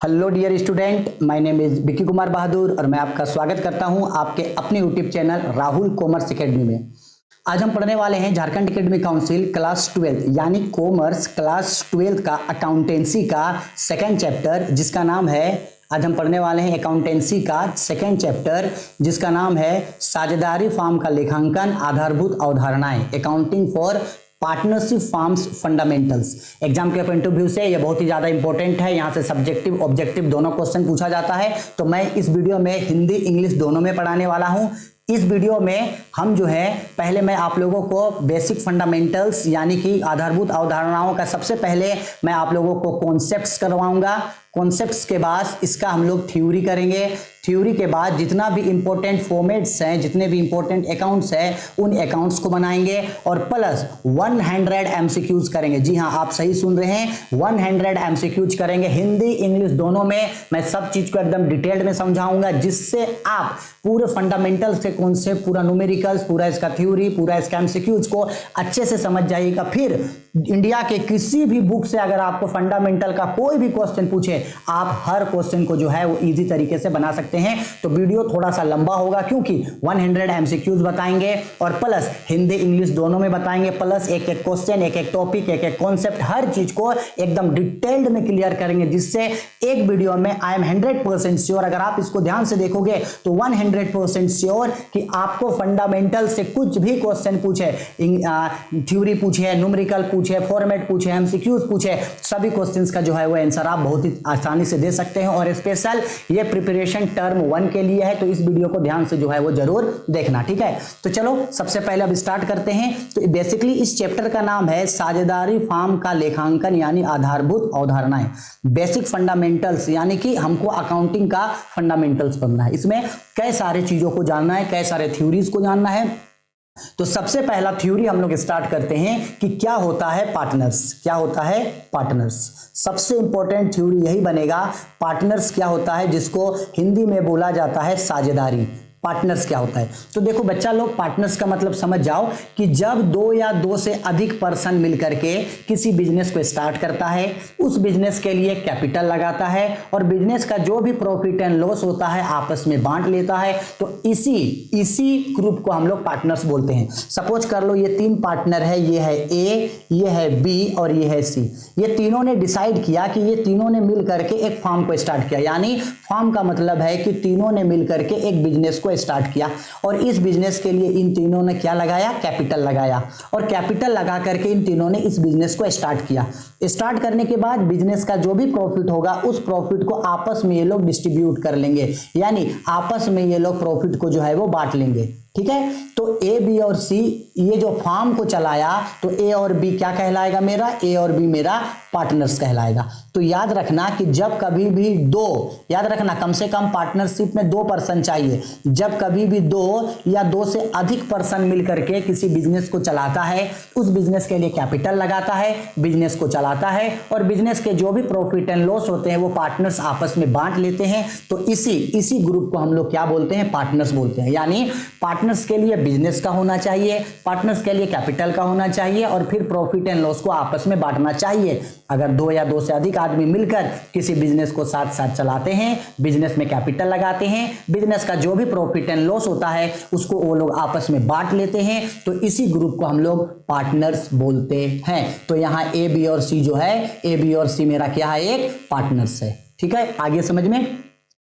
Hello dear student, my name is Vicky Kumar Bahadur और मैं आपका स्वागत करता हूं आपके अपने YouTube channel Rahul commerce academy में। आज हम पढ़ने वाले हैं झारखंड एकेडमिक काउंसिल क्लास 12 यानी कॉमर्स क्लास 12 का अकाउंटेंसी का सेकंड चैप्टर जिसका नाम है, आज हम पढ़ने वाले हैं अकाउंटेंसी का सेकंड चैप्टर जिसका नाम है साझेदारी फॉर्म का लेखांकन आधारभूत अवधारणाएं, accounting for partnership forms fundamentals. Exam के पॉइंट ऑफ व्यू से ये बहुत ही ज़्यादा इंपॉर्टेंट है। यहाँ से सब्जेक्टिव ऑब्जेक्टिव दोनों क्वेश्चन पूछा जाता है। तो मैं इस वीडियो में हिंदी इंग्लिश दोनों में पढ़ाने वाला हूँ। इस वीडियो में हम जो है पहले मैं आप लोगों को बेसिक फंडामेंटल्स यानी कि आधारभूत अवधारणाओं का सबसे पहले मैं आप लोगों को कॉन्सेप्ट्स करवाऊंगा। कॉन्सेप्ट्स के बाद इसका हम लोग थ्योरी करेंगे। थ्योरी के बाद जितना भी इंपॉर्टेंट फॉर्मेट्स हैं, जितने भी इंपॉर्टेंट अकाउंट्स हैं, उन अकाउंट्स को बनाएंगे और प्लस 100 एमसीक्यूज करेंगे। जी हाँ, आप सही सुन रहे हैं, 100 एमसीक्यूज करेंगे। हिंदी इंग्लिश दोनों में मैं सब चीज को एकदम डिटेल्ड में समझाऊंगा, जिससे आप पूरे फंडामेंटल्स के कॉन्सेप्ट, पूरा न्यूमेरिकल्स, पूरा इसका थ्योरी, पूरा इसका एमसीक्यूज को अच्छे से समझ जाइएगा। फिर इंडिया के किसी भी बुक से अगर आपको फंडामेंटल का कोई भी क्वेश्चन पूछे, आप हर क्वेश्चन को जो है वो इजी तरीके से बना सकते हैं। तो वीडियो थोड़ा सा लंबा होगा क्योंकि 100 एमसीक्यूज बताएंगे और प्लस हिंदी इंग्लिश दोनों में बताएंगे, प्लस एक एक क्वेश्चन, एक एक टॉपिक, एक एक कॉन्सेप्ट, हर चीज को एकदम डिटेल्ड में क्लियर करेंगे, जिससे एक वीडियो में आई एम 100% श्योर, अगर आप इसको ध्यान से देखोगे तो 100% श्योर कि आपको फंडामेंटल से कुछ भी क्वेश्चन पूछे, थ्योरी पूछे, न्यूमेरिकल पूछे, फॉर्मेट पूछे, एमसीक्यूज पूछे, सभी क्वेश्चंस का जो है वो आंसर आप बहुत ही आसानी से दे सकते हैं। और स्पेशल ये प्रिपरेशन टर्म 1 के लिए है, तो इस वीडियो को ध्यान से जो है वो जरूर देखना, ठीक है। तो चलो सबसे पहले अब स्टार्ट करते हैं। तो बेसिकली इस चैप्टर का नाम है साझेदारी फॉर्म का लेखांकन यानी आधारभूत अवधारणाएं, बेसिक फंडामेंटल्स, यानी कि हमको अकाउंटिंग का फंडामेंटल्स पढ़ना है। इसमें कई सारे चीजों को जानना है, कई सारे थ्योरीज को जानना है। तो सबसे पहला थ्योरी हम लोग स्टार्ट करते हैं कि क्या होता है पार्टनर्स। क्या होता है पार्टनर्स, सबसे इंपॉर्टेंट थ्योरी यही बनेगा। पार्टनर्स क्या होता है, जिसको हिंदी में बोला जाता है साझेदारी। पार्टनर्स क्या होता है, तो देखो बच्चा लोग, पार्टनर्स का मतलब समझ जाओ कि जब 2 या 2 से अधिक पर्सन मिलकर के किसी बिजनेस को स्टार्ट करता है, उस बिजनेस के लिए कैपिटल लगाता है और बिजनेस का जो भी प्रॉफिट एंड लॉस होता है आपस में बांट लेता है, तो इसी ग्रुप को हम लोग पार्टनर्स बोलते हैं। सपोज कर लो ये 3 पार्टनर है, ये है ए, ये है बी और ये है सी। ये तीनों ने डिसाइड किया कि ये तीनों ने मिल करके एक फार्म को स्टार्ट किया, यानी फार्म का मतलब है कि तीनों ने मिल करके एक बिजनेस को स्टार्ट किया और इस बिजनेस के लिए इन तीनों ने क्या लगाया, कैपिटल लगाया, और कैपिटल लगा करके इन तीनों ने इस बिजनेस को स्टार्ट किया। स्टार्ट करने के बाद बिजनेस का जो भी प्रॉफिट होगा उस प्रॉफिट को आपस में ये लोग डिस्ट्रीब्यूट कर लेंगे, यानी आपस में ये लोग प्रॉफिट को जो है वो बांट लेंगे, ठीक है। तो ए बी और सी ये जो फार्म को चलाया, तो ए और बी क्या कहलाएगा मेरा, ए और बी मेरा पार्टनर्स कहलाएगा। तो याद रखना कि जब कभी भी याद रखना कम से कम पार्टनरशिप में 2 पर्सन चाहिए। जब कभी भी 2 या 2 से अधिक पर्सन मिलकर के किसी बिजनेस को चलाता है, उस बिजनेस के लिए कैपिटल लगाता है, बिजनेस को चलाता है और बिजनेस के जो भी प्रॉफिट एंड लॉस होते हैं वो पार्टनर्स आपस में बांट लेते हैं, तो इसी ग्रुप को हम लोग क्या बोलते हैं, पार्टनर्स बोलते हैं। यानी पार्टनर्स के लिए बिजनेस का होना चाहिए, पार्टनर्स के लिए कैपिटल का होना चाहिए और फिर प्रॉफिट एंड लॉस को आपस में बांटना चाहिए। अगर 2 या 2 से अधिक आदमी मिलकर किसी बिजनेस को साथ साथ चलाते हैं, बिजनेस में कैपिटल लगाते हैं, बिजनेस का जो भी प्रॉफिट एंड लॉस होता है उसको वो लोग आपस में बांट लेते हैं, तो इसी ग्रुप को हम लोग पार्टनर्स बोलते हैं। तो यहाँ ए बी और सी जो है, ए बी और सी मेरा क्या है, एक पार्टनर्स है, ठीक है। आगे समझ में,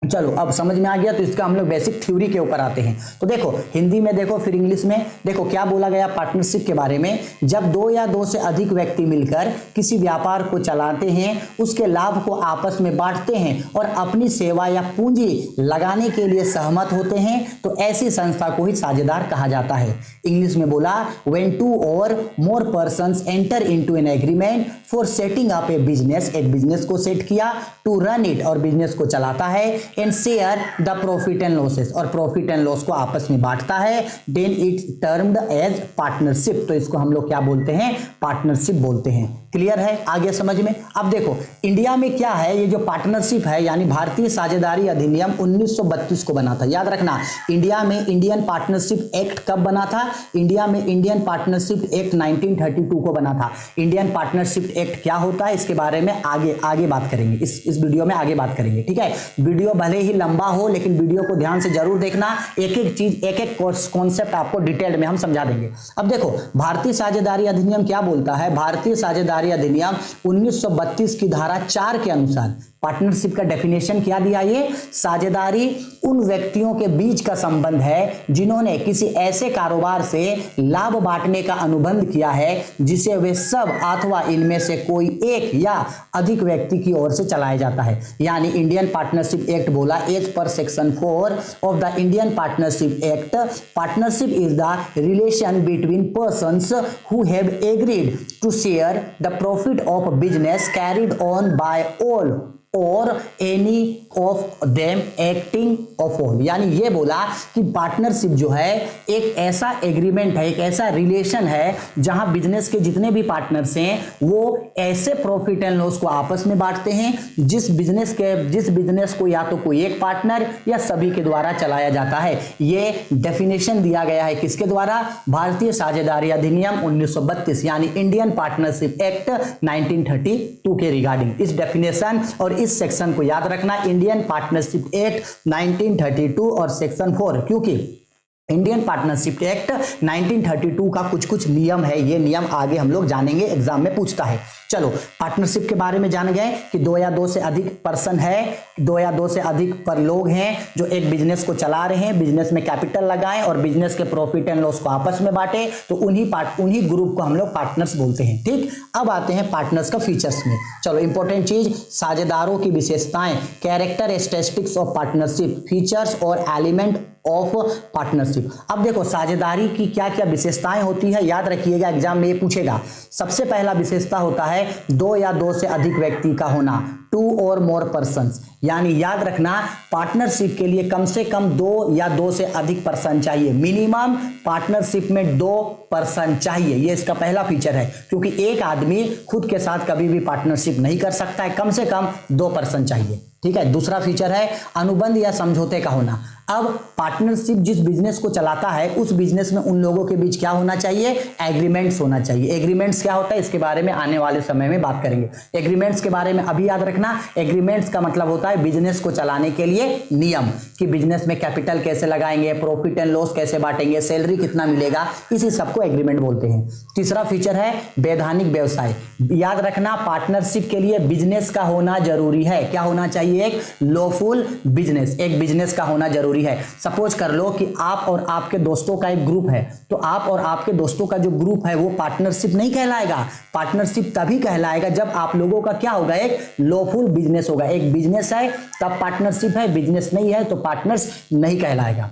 चलो अब समझ में आ गया। तो इसका हम लोग बेसिक थ्योरी के ऊपर आते हैं। तो देखो हिंदी में देखो, फिर इंग्लिश में देखो क्या बोला गया पार्टनरशिप के बारे में। जब 2 या 2 से अधिक व्यक्ति मिलकर किसी व्यापार को चलाते हैं, उसके लाभ को आपस में बांटते हैं और अपनी सेवा या पूंजी लगाने के लिए सहमत होते हैं, तो ऐसी संस्था को ही साझेदार कहा जाता है। इंग्लिश में बोला, when 2 or more persons enter into an agreement for setting up a business, एक बिजनेस को सेट किया, टू रन इट और बिजनेस को चलाता है, and share the profit and losses और प्रॉफिट एंड लॉस को आपस में बांटता है, then it's termed as partnership. तो इसको हम लोग क्या बोलते हैं, पार्टनरशिप बोलते हैं। क्लियर है, आगे समझ में। अब देखो इंडिया में क्या है, ये जो पार्टनरशिप है यानी भारतीय साझेदारी अधिनियम 1932 को बना था। याद रखना इंडिया में इंडियन पार्टनरशिप एक्ट कब बना था, इंडिया में इंडियन पार्टनरशिप एक्ट 1932 को बना था। इंडियन पार्टनरशिप एक्ट क्या होता है इसके बारे में आगे बात करेंगे, इस वीडियो में आगे बात करेंगे, ठीक है। वीडियो भले ही लंबा हो लेकिन वीडियो को ध्यान से जरूर देखना, एक एक चीज एक एक कॉन्सेप्ट आपको डिटेल में हम समझा देंगे। अब देखो भारतीय साझेदारी अधिनियम क्या बोलता है, भारतीय साझेदारी अधिनियम 1932 की धारा 4 के अनुसार पार्टनरशिप का डेफिनेशन क्या दिया, ये साझेदारी उन व्यक्तियों के बीच का संबंध है जिन्होंने किसी ऐसे कारोबार से लाभ बांटने का अनुबंध किया है जिसे वे सब अथवा इनमें से कोई एक या अधिक व्यक्ति की ओर से चलाया जाता है। यानी इंडियन पार्टनरशिप एक्ट बोला as per section 4 of the Indian partnership act, partnership is the relation between persons who have agreed to share the profit of business carried on by all or any of them acting of all. यानी ये बोला कि partnership जो है एक ऐसा agreement है, एक ऐसा रिलेशन है जहां बिजनेस के जितने भी पार्टनर्स हैं वो ऐसे प्रॉफिट एंड लॉस को आपस में बांटते हैं जिस बिजनेस को या तो कोई एक पार्टनर या सभी के द्वारा चलाया जाता है। ये डेफिनेशन दिया गया है किसके द्वारा, भारतीय साझेदारी अधिनियम 1932 यानी इंडियन पार्टनरशिप एक्ट 1932 के रिगार्डिंग। इस डेफिनेशन और इस सेक्शन को याद रखना, इंडियन पार्टनरशिप एक्ट 1932 और सेक्शन 4, क्योंकि इंडियन पार्टनरशिप एक्ट 1932 का कुछ नियम है, ये नियम आगे हम लोग जानेंगे, एग्जाम में पूछता है। चलो पार्टनरशिप के बारे में जान गए कि 2 या 2 से अधिक पर्सन है, 2 या 2 से अधिक पर लोग हैं जो एक बिजनेस को चला रहे हैं, बिजनेस में कैपिटल लगाएं और बिजनेस के प्रॉफिट एंड लॉस को आपस में बांटे, तो उन्हीं ग्रुप को हम लोग पार्टनर्स बोलते हैं। ठीक, अब आते हैं पार्टनर्स का फीचर्स में। चलो इंपॉर्टेंट चीज, साझेदारों की विशेषताएं, character statistics of partnership, features और एलिमेंट ऑफ पार्टनरशिप। अब देखो साझेदारी की क्या क्या विशेषताएं होती है, याद रखिएगा एग्जाम में ये पूछेगा। सबसे पहला विशेषता होता है 2 या 2 से अधिक व्यक्ति का होना, 2 और मोर पर्सन्स। यानी याद रखना पार्टनरशिप के लिए कम से कम 2 या 2 से अधिक पर्सन चाहिए, मिनिमम पार्टनरशिप में 2 पर्सन चाहिए। ये इसका पहला फीचर है, क्योंकि एक आदमी खुद के साथ कभी भी पार्टनरशिप नहीं कर सकता है, कम से कम 2 पर्सन चाहिए। ठीक है, दूसरा फीचर है अनुबंध या समझौते का होना। अब पार्टनरशिप जिस बिजनेस को चलाता है उस बिजनेस में उन लोगों के बीच क्या होना चाहिए, एग्रीमेंट्स होना चाहिए। एग्रीमेंट्स क्या होता है इसके बारे में आने वाले समय में बात करेंगे। एग्रीमेंट्स के बारे में अभी याद रखना, एग्रीमेंट्स का मतलब होता है बिजनेस को चलाने के लिए नियम, कि बिजनेस में कैपिटल कैसे लगाएंगे, प्रॉफिट एंड लॉस कैसे बांटेंगे, सैलरी कितना मिलेगा, इसी सबको एग्रीमेंट बोलते हैं। तीसरा फीचर है वैधानिक व्यवसाय। याद रखना पार्टनरशिप के लिए बिजनेस का होना जरूरी है। क्या होना चाहिए, एक लॉफुल बिजनेस, एक बिजनेस का होना जरूरी है। सपोज कर लो कि आप और आपके दोस्तों का एक ग्रुप है, तो आप और आपके दोस्तों का जो ग्रुप है वो पार्टनरशिप नहीं कहलाएगा। पार्टनरशिप तभी कहलाएगा जब आप लोगों का क्या होगा, एक लॉफुल बिजनेस होगा। एक बिजनेस है तब पार्टनरशिप है, बिजनेस नहीं है तो पार्टनर्स नहीं कहलाएगा।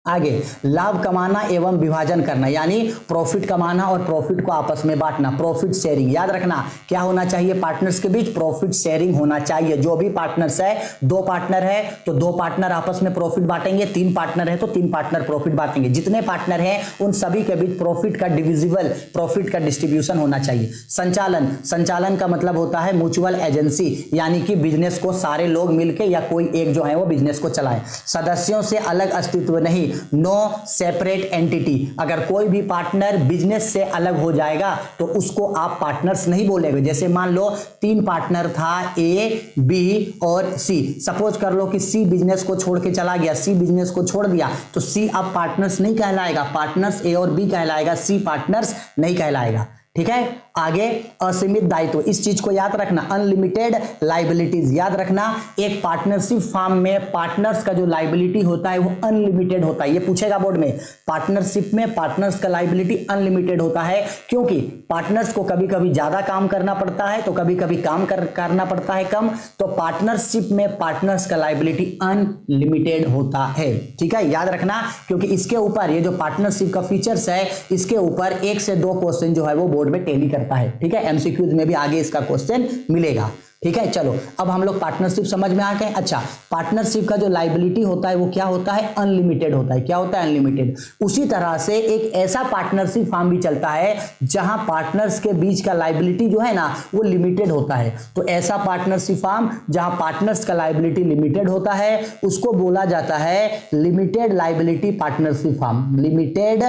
आगे लाभ कमाना एवं विभाजन करना, यानी प्रॉफिट कमाना और प्रॉफिट को आपस में बांटना, प्रॉफिट शेयरिंग। याद रखना क्या होना चाहिए पार्टनर्स के बीच, प्रॉफिट शेयरिंग होना चाहिए। जो भी पार्टनर्स है, 2 पार्टनर है तो 2 पार्टनर आपस में प्रॉफिट बांटेंगे, 3 पार्टनर है तो 3 पार्टनर प्रॉफिट बांटेंगे। जितने पार्टनर हैं उन सभी के बीच प्रॉफिट का डिविजिबल, प्रॉफिट का डिस्ट्रीब्यूशन होना चाहिए। संचालन का मतलब होता है म्यूचुअल एजेंसी, यानी कि बिजनेस को सारे लोग मिलकर या कोई एक जो है वो बिजनेस को चलाए। सदस्यों से अलग अस्तित्व नहीं, नो सेपरेट एंटिटी। अगर कोई भी पार्टनर बिजनेस से अलग हो जाएगा तो उसको आप पार्टनर्स नहीं बोलेंगे। जैसे मान लो 3 पार्टनर था, ए, बी और सी। सपोज कर लो कि सी बिजनेस को छोड़ के चला गया, सी बिजनेस को छोड़ दिया, तो सी अब पार्टनर्स नहीं कहलाएगा, पार्टनर्स ए और बी कहलाएगा, सी पार्टनर्स नहीं कहलाएगा। ठीक है, आगे असीमित दायित्व, इस चीज को याद रखना, अनलिमिटेड लाइबिलिटीज। याद रखना एक पार्टनरशिप फॉर्म में पार्टनर्स का जो लाइबिलिटी होता है वो अनलिमिटेड होता है। ये पूछेगा बोर्ड में, पार्टनरशिप में पार्टनर्स का लाइबिलिटी अनलिमिटेड होता है, क्योंकि पार्टनर्स को कभी कभी ज्यादा काम करना पड़ता है तो कभी कभी काम करना पड़ता है कम, तो पार्टनरशिप में पार्टनर्स का लाइबिलिटी अनलिमिटेड होता है। ठीक है, याद रखना, क्योंकि इसके ऊपर ये जो पार्टनरशिप का फीचर्स है इसके ऊपर 1 से 2 क्वेश्चन जो है वो बोर्ड में टेली करता है। ठीक है, एमसीक्यूज में भी आगे इसका क्वेश्चन मिलेगा। ठीक है, चलो अब हम लोग पार्टनरशिप समझ में आ गए। अच्छा, पार्टनरशिप का जो लायबिलिटी होता है वो क्या होता है, अनलिमिटेड होता है। क्या होता है, अनलिमिटेड। उसी तरह से एक ऐसा पार्टनरशिप फॉर्म भी चलता है जहां पार्टनर्स के बीच का लायबिलिटी जो है ना वो लिमिटेड होता है। तो ऐसा पार्टनरशिप फॉर्म जहां पार्टनर्स का लायबिलिटी लिमिटेड होता है उसको बोला जाता है limited liability partnership form. Limited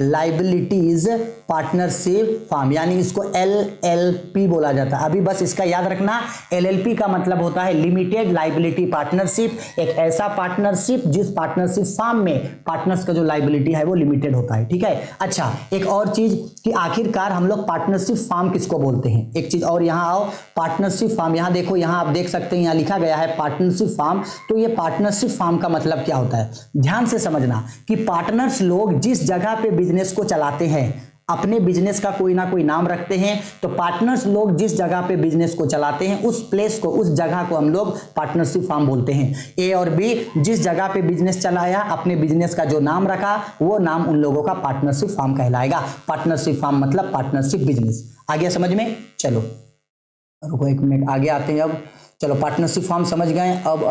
liabilities partnership form, यानी इसको LLP बोला जाता है। अभी बस इसका याद रखना, LLP का मतलब होता है लिमिटेड लाइबिलिटी पार्टनरशिप, एक ऐसा पार्टनरशिप जिस पार्टनरशिप फॉर्म में पार्टनर्स का जो लाइबिलिटी है वो लिमिटेड होता है। ठीक है, अच्छा एक और चीज कि आखिरकार हम लोग पार्टनरशिप फॉर्म किसको बोलते हैं। एक चीज और, यहां आओ, पार्टनरशिप फॉर्म यहां देखो, यहां आप देख सकते हैं यहां लिखा गया है पार्टनरशिप फॉर्म। तो ये पार्टनरशिप फॉर्म का मतलब क्या होता है, ध्यान से समझना कि पार्टनर्स लोग जिस जगह पे बिजनेस को चलाते हैं, अपने बिजनेस का कोई ना कोई नाम रखते हैं। तो पार्टनर्स लोग जिस जगह पे बिजनेस को चलाते हैं उस प्लेस को, उस जगह को हम लोग पार्टनरशिप फॉर्म बोलते हैं। ए और बी जिस जगह पे बिजनेस चलाया, अपने बिजनेस का जो नाम रखा, वो नाम उन लोगों का पार्टनरशिप फॉर्म कहलाएगा। पार्टनरशिप फॉर्म मतलब पार्टनरशिप बिजनेस। आ गया समझ में? चलो रुको एक मिनट, आगे आते हैं। अब चलो पार्टनरशिप फॉर्म समझ गए। अब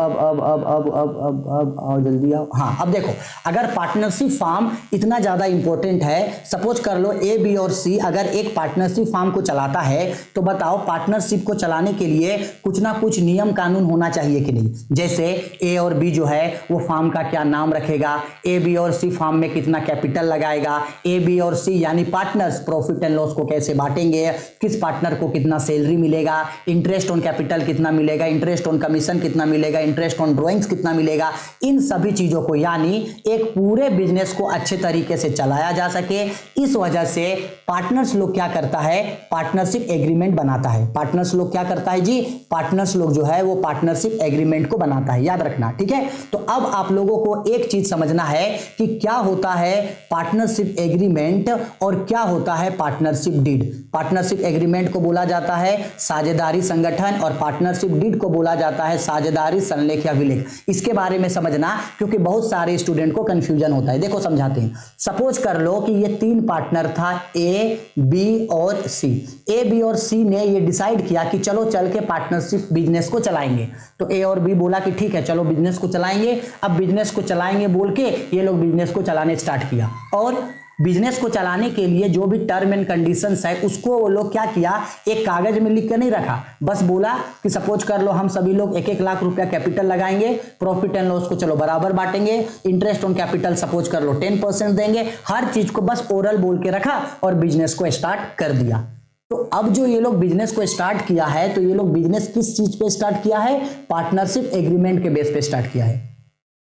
आओ जल्दी आओ। हाँ, अब देखो, अगर पार्टनरशिप फॉर्म इतना ज्यादा इंपॉर्टेंट है, सपोज कर लो ए, बी और सी अगर एक पार्टनरशिप फॉर्म को चलाता है, तो बताओ पार्टनरशिप को चलाने के लिए कुछ ना कुछ नियम कानून होना चाहिए कि नहीं। जैसे ए और बी जो है वो फॉर्म का क्या नाम रखेगा, ए, बी और सी फॉर्म में कितना कैपिटल लगाएगा, ए, बी और सी यानी पार्टनर्स प्रॉफिट एंड लॉस को कैसे बांटेंगे, किस पार्टनर को कितना सैलरी मिलेगा, इंटरेस्ट ऑन कैपिटल कितना मिलेगा, इंटरेस्ट ऑन कमीशन कितना मिलेगा, इंटरेस्ट ऑन ड्रॉइंग्स कितना मिलेगा। इन सभी चीजों को, यानी एक पूरे बिजनेस को अच्छे तरीके से चलाया जा सके, इस वजह से पार्टनर्स लोग क्या करता है, पार्टनरशिप एग्रीमेंट बनाता है। पार्टनर्स लोग क्या करता है जी, पार्टनर्स लोग जो है वो पार्टनरशिप एग्रीमेंट को बनाता है, याद रखना। ठीक है, तो अब आप लोगों को एक चीज समझना है कि क्या होता है पार्टनरशिप एग्रीमेंट और क्या होता है पार्टनरशिप डीड। पार्टनरशिप एग्रीमेंट को बोला जाता है साझेदारी संगठन और पार्टनरशिप डीड को बोला जाता है साझेदारी संलेख या विलेख। इसके बारे में समझना क्योंकि बहुत सारे स्टूडेंट को कंफ्यूजन होता है। देखो समझाते हैं। सपोज कर लो कि ये तीन पार्टनर था ए, बी और सी। ए, बी और सी ने ये डिसाइड किया कि चलो चल के पार्टनरशिप बिजनेस को चलाएंगे। तो ए और बी बोला कि ठीक है चलो बिजनेस को चलाएंगे। अब बिजनेस को चलाएंगे बोल के ये लोग बिजनेस को चलाने स्टार्ट किया, और बिजनेस को चलाने के लिए जो भी टर्म एंड कंडीशंस है उसको वो लोग क्या किया, एक कागज में लिख के नहीं रखा, बस बोला कि सपोज कर लो हम सभी लोग 1-1 लाख रुपया कैपिटल लगाएंगे, प्रॉफिट एंड लॉस को चलो बराबर बांटेंगे, इंटरेस्ट ऑन कैपिटल सपोज कर लो 10% देंगे। हर चीज को बस ओरल बोल के रखा और बिजनेस को स्टार्ट कर दिया। तो अब जो ये लोग बिजनेस को स्टार्ट किया है, तो ये लोग बिजनेस किस चीज पे स्टार्ट किया है, पार्टनरशिप एग्रीमेंट के बेस पे स्टार्ट किया है।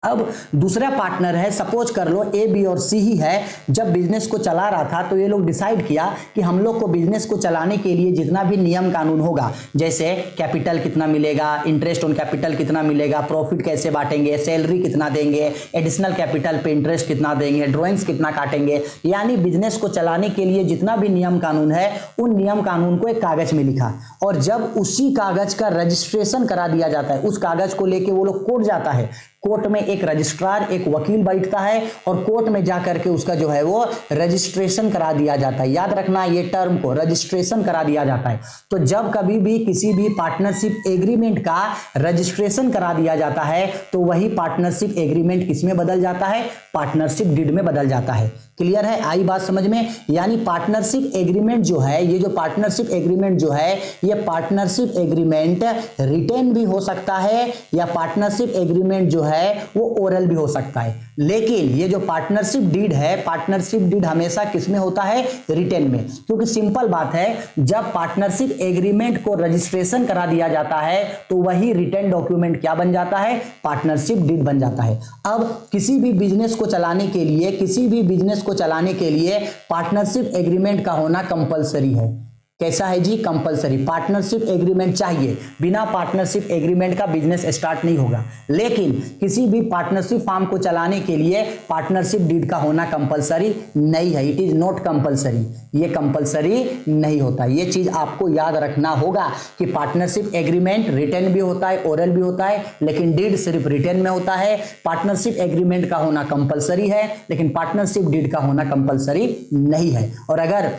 अब दूसरा पार्टनर है, सपोज कर लो ए, बी और सी ही है। जब बिजनेस को चला रहा था तो ये लोग डिसाइड किया कि हम लोग को बिजनेस को चलाने के लिए जितना भी नियम कानून होगा, जैसे कैपिटल कितना मिलेगा, इंटरेस्ट ऑन कैपिटल कितना मिलेगा, प्रॉफिट कैसे बांटेंगे, सैलरी कितना देंगे, एडिशनल कैपिटल पे इंटरेस्ट कितना देंगे, ड्रॉइंग्स कितना काटेंगे, यानी बिजनेस को चलाने के लिए जितना भी नियम कानून है उन नियम कानून को एक कागज में लिखा। और जब उसी कागज का रजिस्ट्रेशन करा दिया जाता है, उस कागज को लेके वो लोग कोर्ट जाता है। कोर्ट में एक रजिस्ट्रार, एक वकील बैठता है और कोर्ट में जाकर के उसका जो है वो रजिस्ट्रेशन करा दिया जाता है। याद रखना ये टर्म को, रजिस्ट्रेशन करा दिया जाता है। तो जब कभी भी किसी भी पार्टनरशिप एग्रीमेंट का रजिस्ट्रेशन करा दिया जाता है तो वही पार्टनरशिप एग्रीमेंट किसमें बदल जाता है, पार्टनरशिप डीड में बदल जाता है। क्लियर है, आई बात समझ में? यानी पार्टनरशिप एग्रीमेंट जो है, ये जो पार्टनरशिप एग्रीमेंट जो है, ये पार्टनरशिप एग्रीमेंट रिटेन भी हो सकता है या पार्टनरशिप एग्रीमेंट जो है वो ओरल भी हो सकता है। लेकिन ये जो पार्टनरशिप डीड है, पार्टनरशिप डीड हमेशा किसमें होता है, रिटेन में। क्योंकि सिंपल बात है, जब पार्टनरशिप एग्रीमेंट को रजिस्ट्रेशन करा दिया जाता है तो वही रिटेन डॉक्यूमेंट क्या बन जाता है, पार्टनरशिप डीड बन जाता है। अब किसी भी बिजनेस को चलाने के लिए, किसी भी बिजनेस को चलाने के लिए पार्टनरशिप एग्रीमेंट का होना कंपलसरी है। कैसा है जी, कंपलसरी। पार्टनरशिप एग्रीमेंट चाहिए, बिना पार्टनरशिप एग्रीमेंट का बिजनेस स्टार्ट नहीं होगा। लेकिन किसी भी पार्टनरशिप फॉर्म को चलाने के लिए पार्टनरशिप डीड का होना कंपलसरी नहीं है। इट इज नॉट कंपलसरी, ये कंपलसरी नहीं होता। ये चीज आपको याद रखना होगा कि पार्टनरशिप एग्रीमेंट रिटेन भी होता है, ओरल भी होता है, लेकिन डीड सिर्फ रिटेन में होता है। पार्टनरशिप एग्रीमेंट का होना कंपलसरी है, लेकिन पार्टनरशिप डीड का होना कंपलसरी नहीं है। और अगर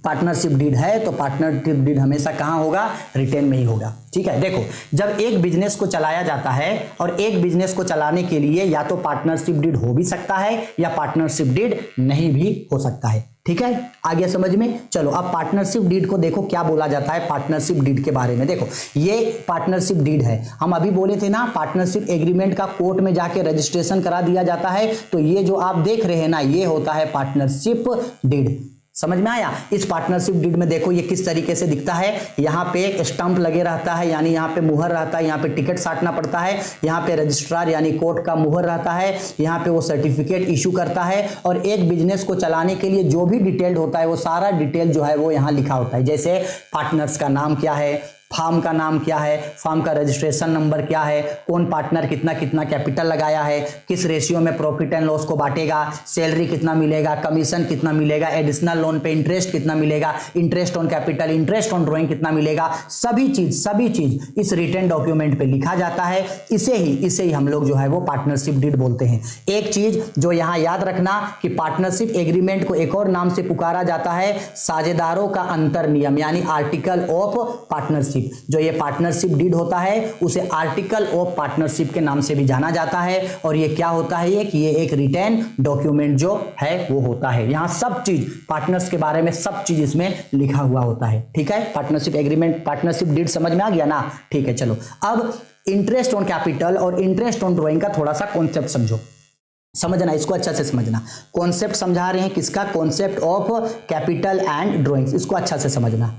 पार्टनरशिप डीड है तो पार्टनरशिप डीड हमेशा कहाँ होगा, रिटेन में ही होगा। ठीक है, देखो जब एक बिजनेस को चलाया जाता है और एक बिजनेस को चलाने के लिए या तो पार्टनरशिप डीड हो भी सकता है या पार्टनरशिप डीड नहीं भी हो सकता है। ठीक है, आ गया समझ में। चलो अब पार्टनरशिप डीड को देखो क्या बोला जाता है पार्टनरशिप डीड के बारे में। देखो ये पार्टनरशिप डीड है, हम अभी बोले थे ना पार्टनरशिप एग्रीमेंट का कोर्ट में जाके रजिस्ट्रेशन करा दिया जाता है, तो ये जो आप देख रहे हैं ना ये होता है पार्टनरशिप डीड। समझ में आया। इस पार्टनरशिप डीड में देखो ये किस तरीके से दिखता है, यहाँ पे स्टंप लगे रहता है यानी यहाँ पे मुहर रहता है, यहाँ पे टिकट साटना पड़ता है, यहाँ पे रजिस्ट्रार यानी कोर्ट का मुहर रहता है, यहाँ पे वो सर्टिफिकेट इशू करता है और एक बिजनेस को चलाने के लिए जो भी डिटेल्ड होता है वो सारा डिटेल जो है वो यहाँ लिखा होता है। जैसे पार्टनर्स का नाम क्या है, फार्म का नाम क्या है, फार्म का रजिस्ट्रेशन नंबर क्या है, कौन पार्टनर कितना कितना कैपिटल लगाया है, किस रेशियो में प्रॉफिट एंड लॉस को बांटेगा, सैलरी कितना मिलेगा, कमीशन कितना मिलेगा, एडिशनल लोन पे इंटरेस्ट कितना मिलेगा, interest on capital, interest on drawing कितना मिलेगा, सभी चीज इस रिटन डॉक्यूमेंट पे लिखा जाता है। इसे ही हम लोग जो है वो पार्टनरशिप डीड बोलते हैं। एक चीज जो यहाँ याद रखना कि पार्टनरशिप एग्रीमेंट को एक और नाम से पुकारा जाता है साझेदारों का अंतर नियम यानी आर्टिकल ऑफ पार्टनरशिप। जो ये पार्टनरशिप डीड होता है उसे आर्टिकल ऑफ पार्टनरशिप के नाम से भी जाना जाता है और ये क्या होता है ये एक रिटन डॉक्यूमेंट जो है वो होता है। यहां सब चीज पार्टनर्स के बारे में सब चीज इसमें लिखा हुआ होता है। ठीक है, पार्टनरशिप एग्रीमेंट पार्टनरशिप डीड समझ में आ गया ना। ठीक है, चलो अब इंटरेस्ट ऑन कैपिटल और इंटरेस्ट ऑन ड्राइंग का थोड़ा सा कॉन्सेप्ट समझो, समझना, इसको अच्छा से समझना। कॉन्सेप्ट समझा रहे हैं किसका, concept of capital and drawings, इसको अच्छा से समझना,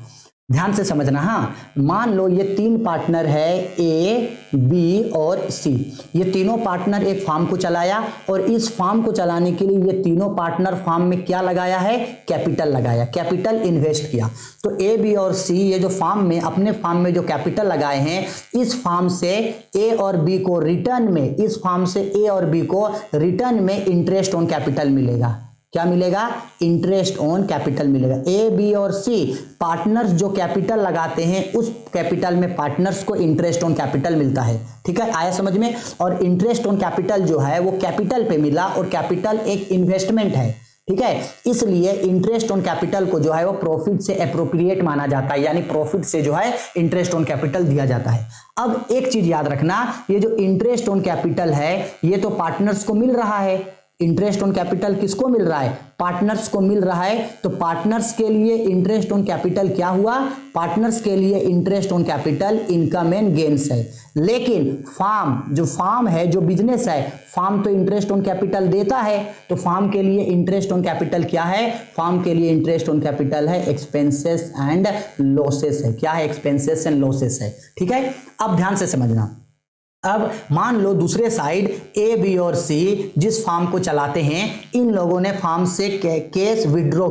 ध्यान से समझना। हाँ, मान लो ये तीन पार्टनर है ए, बी और सी। ये तीनों पार्टनर एक फार्म को चलाया और इस फार्म को चलाने के लिए ये तीनों पार्टनर फार्म में क्या लगाया है, कैपिटल लगाया, कैपिटल इन्वेस्ट किया। तो ए, बी और सी ये जो फार्म में अपने फार्म में जो कैपिटल लगाए हैं, इस फार्म से ए और बी को रिटर्न में, इस फार्म से ए और बी को रिटर्न में इंटरेस्ट ऑन कैपिटल मिलेगा। क्या मिलेगा, इंटरेस्ट ऑन कैपिटल मिलेगा। ए, बी और सी पार्टनर्स जो कैपिटल लगाते हैं उस कैपिटल में पार्टनर्स को इंटरेस्ट ऑन कैपिटल मिलता है। ठीक है, आया समझ में। और इंटरेस्ट ऑन कैपिटल जो है वो कैपिटल पे मिला और कैपिटल एक इन्वेस्टमेंट है। ठीक है, इसलिए इंटरेस्ट ऑन कैपिटल को जो है वो प्रॉफिट से एप्रोप्रिएट माना जाता है यानी प्रॉफिट से जो है इंटरेस्ट ऑन कैपिटल दिया जाता है। अब एक चीज याद रखना, ये जो इंटरेस्ट ऑन कैपिटल है ये तो पार्टनर्स को मिल रहा है। इंटरेस्ट ऑन कैपिटल किसको मिल रहा है, पार्टनर्स को मिल रहा है। तो पार्टनर्स के लिए इंटरेस्ट ऑन कैपिटल क्या हुआ, पार्टनर्स के लिए interest on capital income and gains है। लेकिन फार्म है जो बिजनेस है, फार्म तो इंटरेस्ट ऑन कैपिटल देता है, तो फार्म के लिए इंटरेस्ट ऑन कैपिटल क्या है, फार्म के लिए इंटरेस्ट ऑन कैपिटल है एक्सपेंसेस एंड लॉसेस है। क्या है, एक्सपेंसेस एंड लॉसेस है। ठीक है, अब ध्यान से समझना। अब मान लो दूसरे साइड ए, बी और सी जिस फार्म को चलाते हैं, इन लोगों ने फार्म से कैश विड्रॉ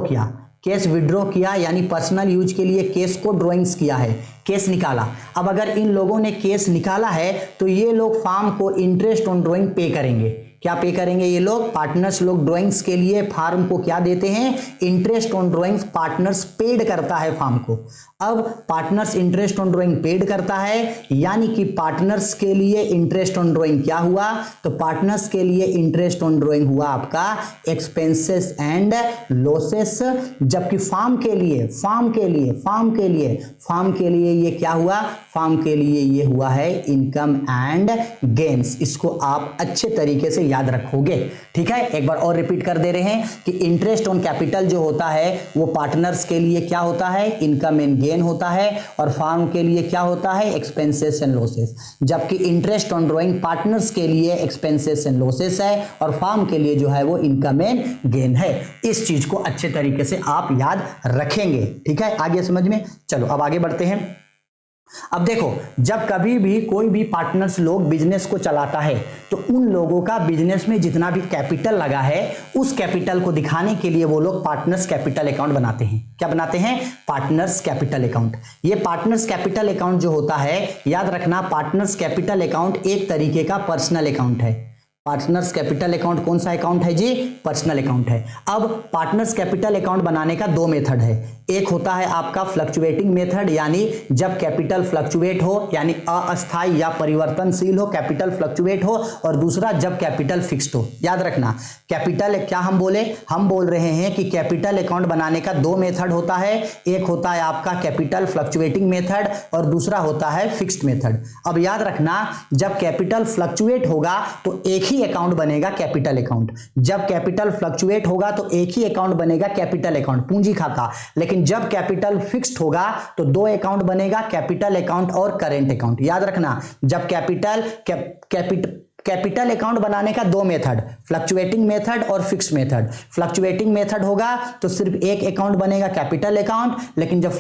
किया यानी पर्सनल यूज के लिए कैश को ड्राइंग्स किया है, कैश निकाला। अब अगर इन लोगों ने कैश निकाला है तो ये लोग फार्म को इंटरेस्ट ऑन ड्राइंग पे करेंगे। क्या पे करेंगे ये लोग, पार्टनर्स लोग ड्राइंग्स के लिए फार्म को क्या देते हैं, interest on drawings partners paid करता है फार्म को। अब partners interest on drawing paid करता है यानी कि पार्टनर्स के लिए इंटरेस्ट ऑन ड्राइंग क्या हुआ, तो पार्टनर्स के लिए इंटरेस्ट ऑन ड्राइंग हुआ आपका एक्सपेंसेस एंड लॉसेस। जबकि फार्म के लिए ये क्या हुआ, फार्म के लिए ये हुआ है इनकम एंड गेन्स। इसको आप अच्छे तरीके से याद रखोगे। ठीक है, एक बार और रिपीट कर दे रहे हैं कि इंटरेस्ट ऑन कैपिटल जो होता है वो पार्टनर्स के लिए क्या होता है, इनकम एंड गेन होता है, और फार्म के लिए क्या होता है, एक्सपेंसेस एंड लॉसेस। जबकि इंटरेस्ट ऑन ड्राइंग पार्टनर्स के लिए एक्सपेंसेस एंड लॉसेस है और फार्म के लिए जो है वो इनकम एंड गेन है। इस चीज को अच्छे तरीके से आप याद रखेंगे। ठीक है, आगे समझ में। चलो अब आगे बढ़ते हैं। अब देखो, जब कभी भी कोई भी पार्टनर्स लोग बिजनेस को चलाता है तो उन लोगों का बिजनेस में जितना भी कैपिटल लगा है उस कैपिटल को दिखाने के लिए वो लोग पार्टनर्स कैपिटल अकाउंट बनाते हैं। क्या बनाते हैं, पार्टनर्स कैपिटल अकाउंट। ये पार्टनर्स कैपिटल अकाउंट जो होता है, याद रखना, पार्टनर्स कैपिटल अकाउंट एक तरीके का पर्सनल अकाउंट है। पार्टनर्स कैपिटल अकाउंट कौन सा अकाउंट है जी? पर्सनल अकाउंट है। अब पार्टनर्स कैपिटल अकाउंट बनाने का दो मेथड है। एक होता है आपका फ्लक्चुएटिंग मेथड, यानी जब कैपिटल फ्लक्चुएट हो, यानी अस्थायी या परिवर्तनशील हो, कैपिटल फ्लक्चुएट हो, और दूसरा जब कैपिटल फिक्स्ड हो। याद रखना, कैपिटल क्या हम बोले? हम बोल रहे हैं कि कैपिटल अकाउंट बनाने का दो मेथड होता है। एक होता है आपका कैपिटल फ्लक्चुएटिंग मेथड और दूसरा होता है फिक्स्ड मेथड। अब याद रखना, जब कैपिटल फ्लक्चुएट होगा तो एक ही अकाउंट बनेगा कैपिटल अकाउंट। जब कैपिटल फ्लक्चुएट होगा तो एक ही अकाउंट बनेगा कैपिटल अकाउंट, पूंजी खाता। लेकिन जब कैपिटल फिक्स्ड होगा तो दो अकाउंट बनेगा, कैपिटल अकाउंट और करेंट अकाउंट। याद रखना, जब कैपिटल अकाउंट बनाने का दो मेथड, फ्लक्चुएटिंग मेथड और फिक्स्ड मेथड। फ्लक्चुएटिंग मेथड होगा तो सिर्फ एक अकाउंट बनेगा कैपिटल अकाउंट, लेकिन जब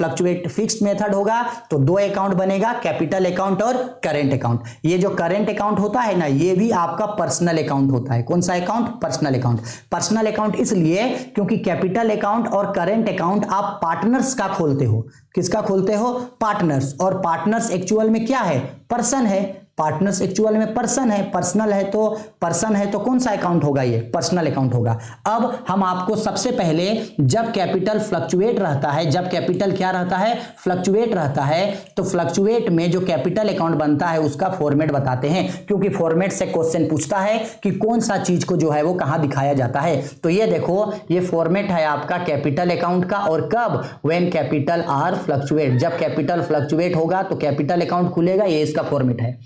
फिक्स्ड मेथड होगा तो दो अकाउंट बनेगा, कैपिटल अकाउंट और करेंट अकाउंट। ये जो करेंट अकाउंट होता है ना, ये भी आपका पर्सनल अकाउंट होता है। कौन सा account? Personal account. Personal account इसलिए क्योंकि कैपिटल अकाउंट और करेंट अकाउंट आप पार्टनर्स का खोलते हो। किसका खोलते हो? पार्टनर्स। और पार्टनर्स एक्चुअल में क्या है? पर्सन है। पार्टनर्स एक्चुअल में पर्सन है। पर्सनल है तो पर्सन है तो कौन सा अकाउंट होगा? ये पर्सनल अकाउंट होगा। अब हम आपको सबसे पहले, जब कैपिटल फ्लक्चुएट रहता है, जब कैपिटल क्या रहता है? फ्लक्चुएट रहता है, तो फ्लक्चुएट में जो कैपिटल अकाउंट बनता है उसका फॉर्मेट बताते हैं, क्योंकि फॉर्मेट से क्वेश्चन पूछता है कि कौन सा चीज को जो है वो कहां दिखाया जाता है। तो ये देखो, ये फॉर्मेट है आपका कैपिटल अकाउंट का। और कब? When capital R fluctuate. जब कैपिटल फ्लक्चुएट होगा तो कैपिटल अकाउंट खुलेगा। ये इसका फॉर्मेट है।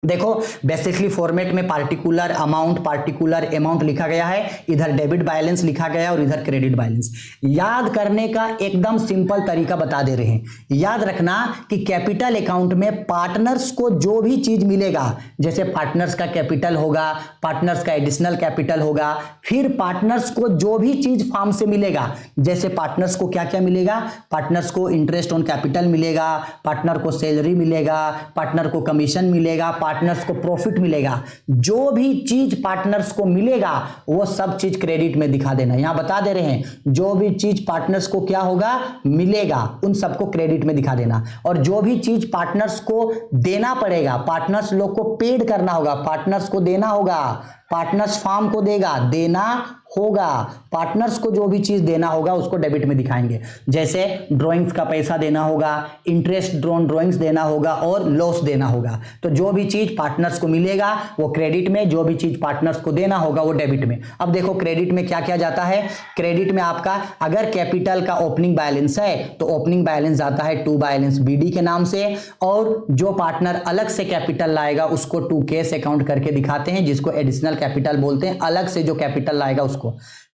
देखो, बेसिकली फॉर्मेट में पार्टिकुलर अमाउंट लिखा गया है, इधर डेबिट बैलेंस लिखा गया है और इधर क्रेडिट बैलेंस। याद करने का एकदम सिंपल तरीका बता दे रहे हैं। याद रखना कि कैपिटल अकाउंट में पार्टनर्स को जो भी चीज मिलेगा, जैसे पार्टनर्स का कैपिटल होगा, पार्टनर्स का एडिशनल कैपिटल होगा, फिर पार्टनर्स को जो भी चीज फॉर्म से मिलेगा, जैसे पार्टनर्स को क्या क्या मिलेगा? पार्टनर्स को इंटरेस्ट ऑन कैपिटल मिलेगा, पार्टनर को सैलरी मिलेगा, पार्टनर को कमीशन मिलेगा, पार्टनर्स को प्रॉफिट मिलेगा। जो भी चीज पार्टनर्स को मिलेगा वो सब चीज क्रेडिट में दिखा देना। यहां बता दे रहे हैं, जो भी चीज पार्टनर्स को क्या होगा? मिलेगा, उन सबको क्रेडिट में दिखा देना। और जो भी चीज पार्टनर्स को देना पड़ेगा, पार्टनर्स लोग को पेड करना होगा, पार्टनर्स को देना होगा, पार्टनर्स फार्म को देना होगा, पार्टनर्स को जो भी चीज देना होगा उसको डेबिट में दिखाएंगे। जैसे ड्राइंग्स का पैसा देना होगा, इंटरेस्ट ड्रॉन ड्राइंग्स देना होगा और लॉस देना होगा। तो जो भी चीज पार्टनर्स को मिलेगा वो क्रेडिट में, जो भी चीज पार्टनर्स को देना होगा वो डेबिट में। अब देखो, क्रेडिट में क्या क्या जाता है? क्रेडिट में आपका अगर कैपिटल का ओपनिंग बैलेंस है तो ओपनिंग बैलेंस जाता है टू बैलेंस बीडी के नाम से, और जो पार्टनर अलग से कैपिटल लाएगा उसको टू केस अकाउंट करके दिखाते हैं, जिसको एडिशनल कैपिटल बोलते हैं। अलग से जो कैपिटल लाएगा उसको,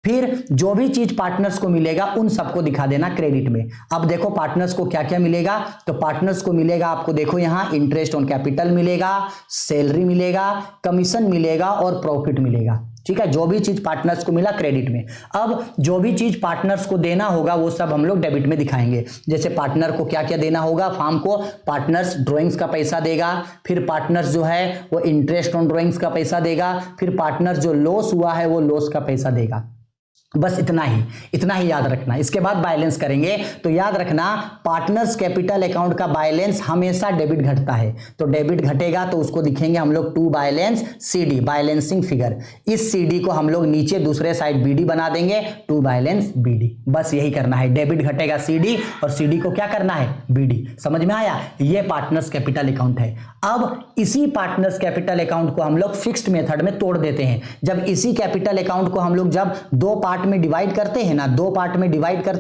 फिर जो भी चीज पार्टनर्स को मिलेगा उन सबको दिखा देना क्रेडिट में। अब देखो, पार्टनर्स को क्या क्या मिलेगा? तो पार्टनर्स को मिलेगा आपको, देखो यहां इंटरेस्ट ऑन कैपिटल मिलेगा, सैलरी मिलेगा, कमीशन मिलेगा और प्रॉफिट मिलेगा। ठीक है, जो भी चीज पार्टनर्स को मिला क्रेडिट में। अब जो भी चीज पार्टनर्स को देना होगा वो सब हम लोग डेबिट में दिखाएंगे। जैसे पार्टनर को क्या क्या देना होगा? फार्म को पार्टनर्स ड्राइंग्स का पैसा देगा, फिर पार्टनर्स जो है वो इंटरेस्ट ऑन ड्राइंग्स का पैसा देगा, फिर पार्टनर्स जो लॉस हुआ है वो लॉस का पैसा देगा। बस इतना ही याद रखना। इसके बाद बैलेंस करेंगे। तो याद रखना, पार्टनर्स कैपिटल अकाउंट का बैलेंस हमेशा डेबिट घटता है। तो डेबिट घटेगा तो उसको दिखेंगे हम लोग to balance CD, balancing figure. इस सीडी को हम लोग नीचे दूसरे साइड बीडी बना देंगे, टू बैलेंस बीडी। बस यही करना है, डेबिट घटेगा सीडी और सीडी को क्या करना है? बीडी। समझ में आया? ये पार्टनर्स कैपिटल अकाउंट है। अब इसी पार्टनर्स कैपिटल अकाउंट को हम लोग फिक्स्ड मेथड में तोड़ देते हैं। जब इसी कैपिटल अकाउंट को हम लोग जब दो पार्ट में डिवाइड करते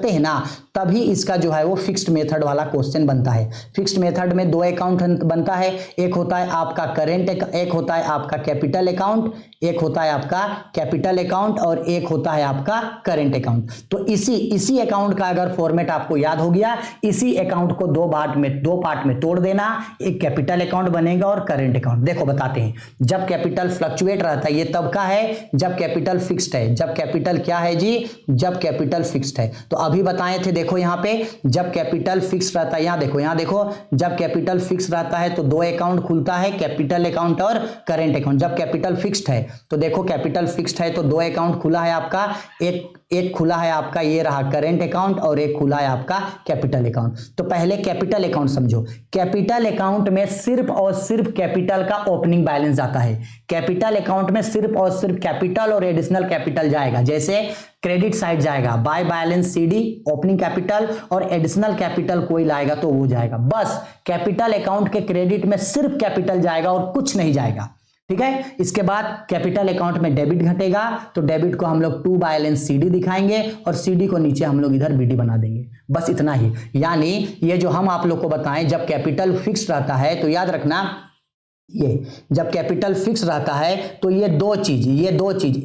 हैं ना, तभी इसका जो है वो फिक्स्ड मेथड वाला क्वेश्चन बनता है। फिक्स्ड मेथड में दो अकाउंट बनता है, एक होता है आपका करेंट, एक होता है आपका कैपिटल अकाउंट, एक होता है आपका कैपिटल अकाउंट और एक होता है आपका करेंट अकाउंट। तो इसी अकाउंट का अगर फॉर्मेट आपको याद हो गया, इसी अकाउंट को दो पार्ट में तोड़ देना, एक कैपिटल अकाउंट बनेगा और करेंट अकाउंट। देखो बताते हैं, जब कैपिटल फ्लक्चुएट रहता है ये तब का है जब कैपिटल फिक्स्ड है। जब कैपिटल क्या है जी? जब कैपिटल फिक्स्ड है। तो अभी बताए थे, देखो यहां पे जब कैपिटल फिक्स्ड रहता है, यहां देखो जब कैपिटल फिक्स्ड रहता है तो दो अकाउंट खुलता है, कैपिटल अकाउंट और करेंट अकाउंट। जब कैपिटल फिक्स्ड है तो देखो, कैपिटल फिक्स्ड है तो दो अकाउंट खुला है आपका, एक एक खुला है आपका, ये रहा करेंट अकाउंट, और एक खुला है आपका कैपिटल अकाउंट। तो पहले कैपिटल अकाउंट समझो। कैपिटल अकाउंट में सिर्फ और सिर्फ कैपिटल का ओपनिंग बैलेंस आता है। कैपिटल अकाउंट में सिर्फ और सिर्फ कैपिटल और एडिशनल कैपिटल जाएगा। जैसे क्रेडिट साइड जाएगा by balance CD, opening capital, और एडिशनल कैपिटल कोई लाएगा तो वो जाएगा। बस कैपिटल अकाउंट के क्रेडिट में सिर्फ कैपिटल जाएगा और कुछ नहीं जाएगा, ठीक है। इसके बाद कैपिटल अकाउंट में डेबिट घटेगा, तो डेबिट को हम लोग टू बैलेंस सीडी दिखाएंगे और सीडी को नीचे हम लोग इधर बीडी बना देंगे। बस इतना ही। यानी ये जो हम आप लोग को बताएं, जब कैपिटल फिक्स रहता है तो याद रखना, ये जब कैपिटल फिक्स रहता है तो ये दो चीज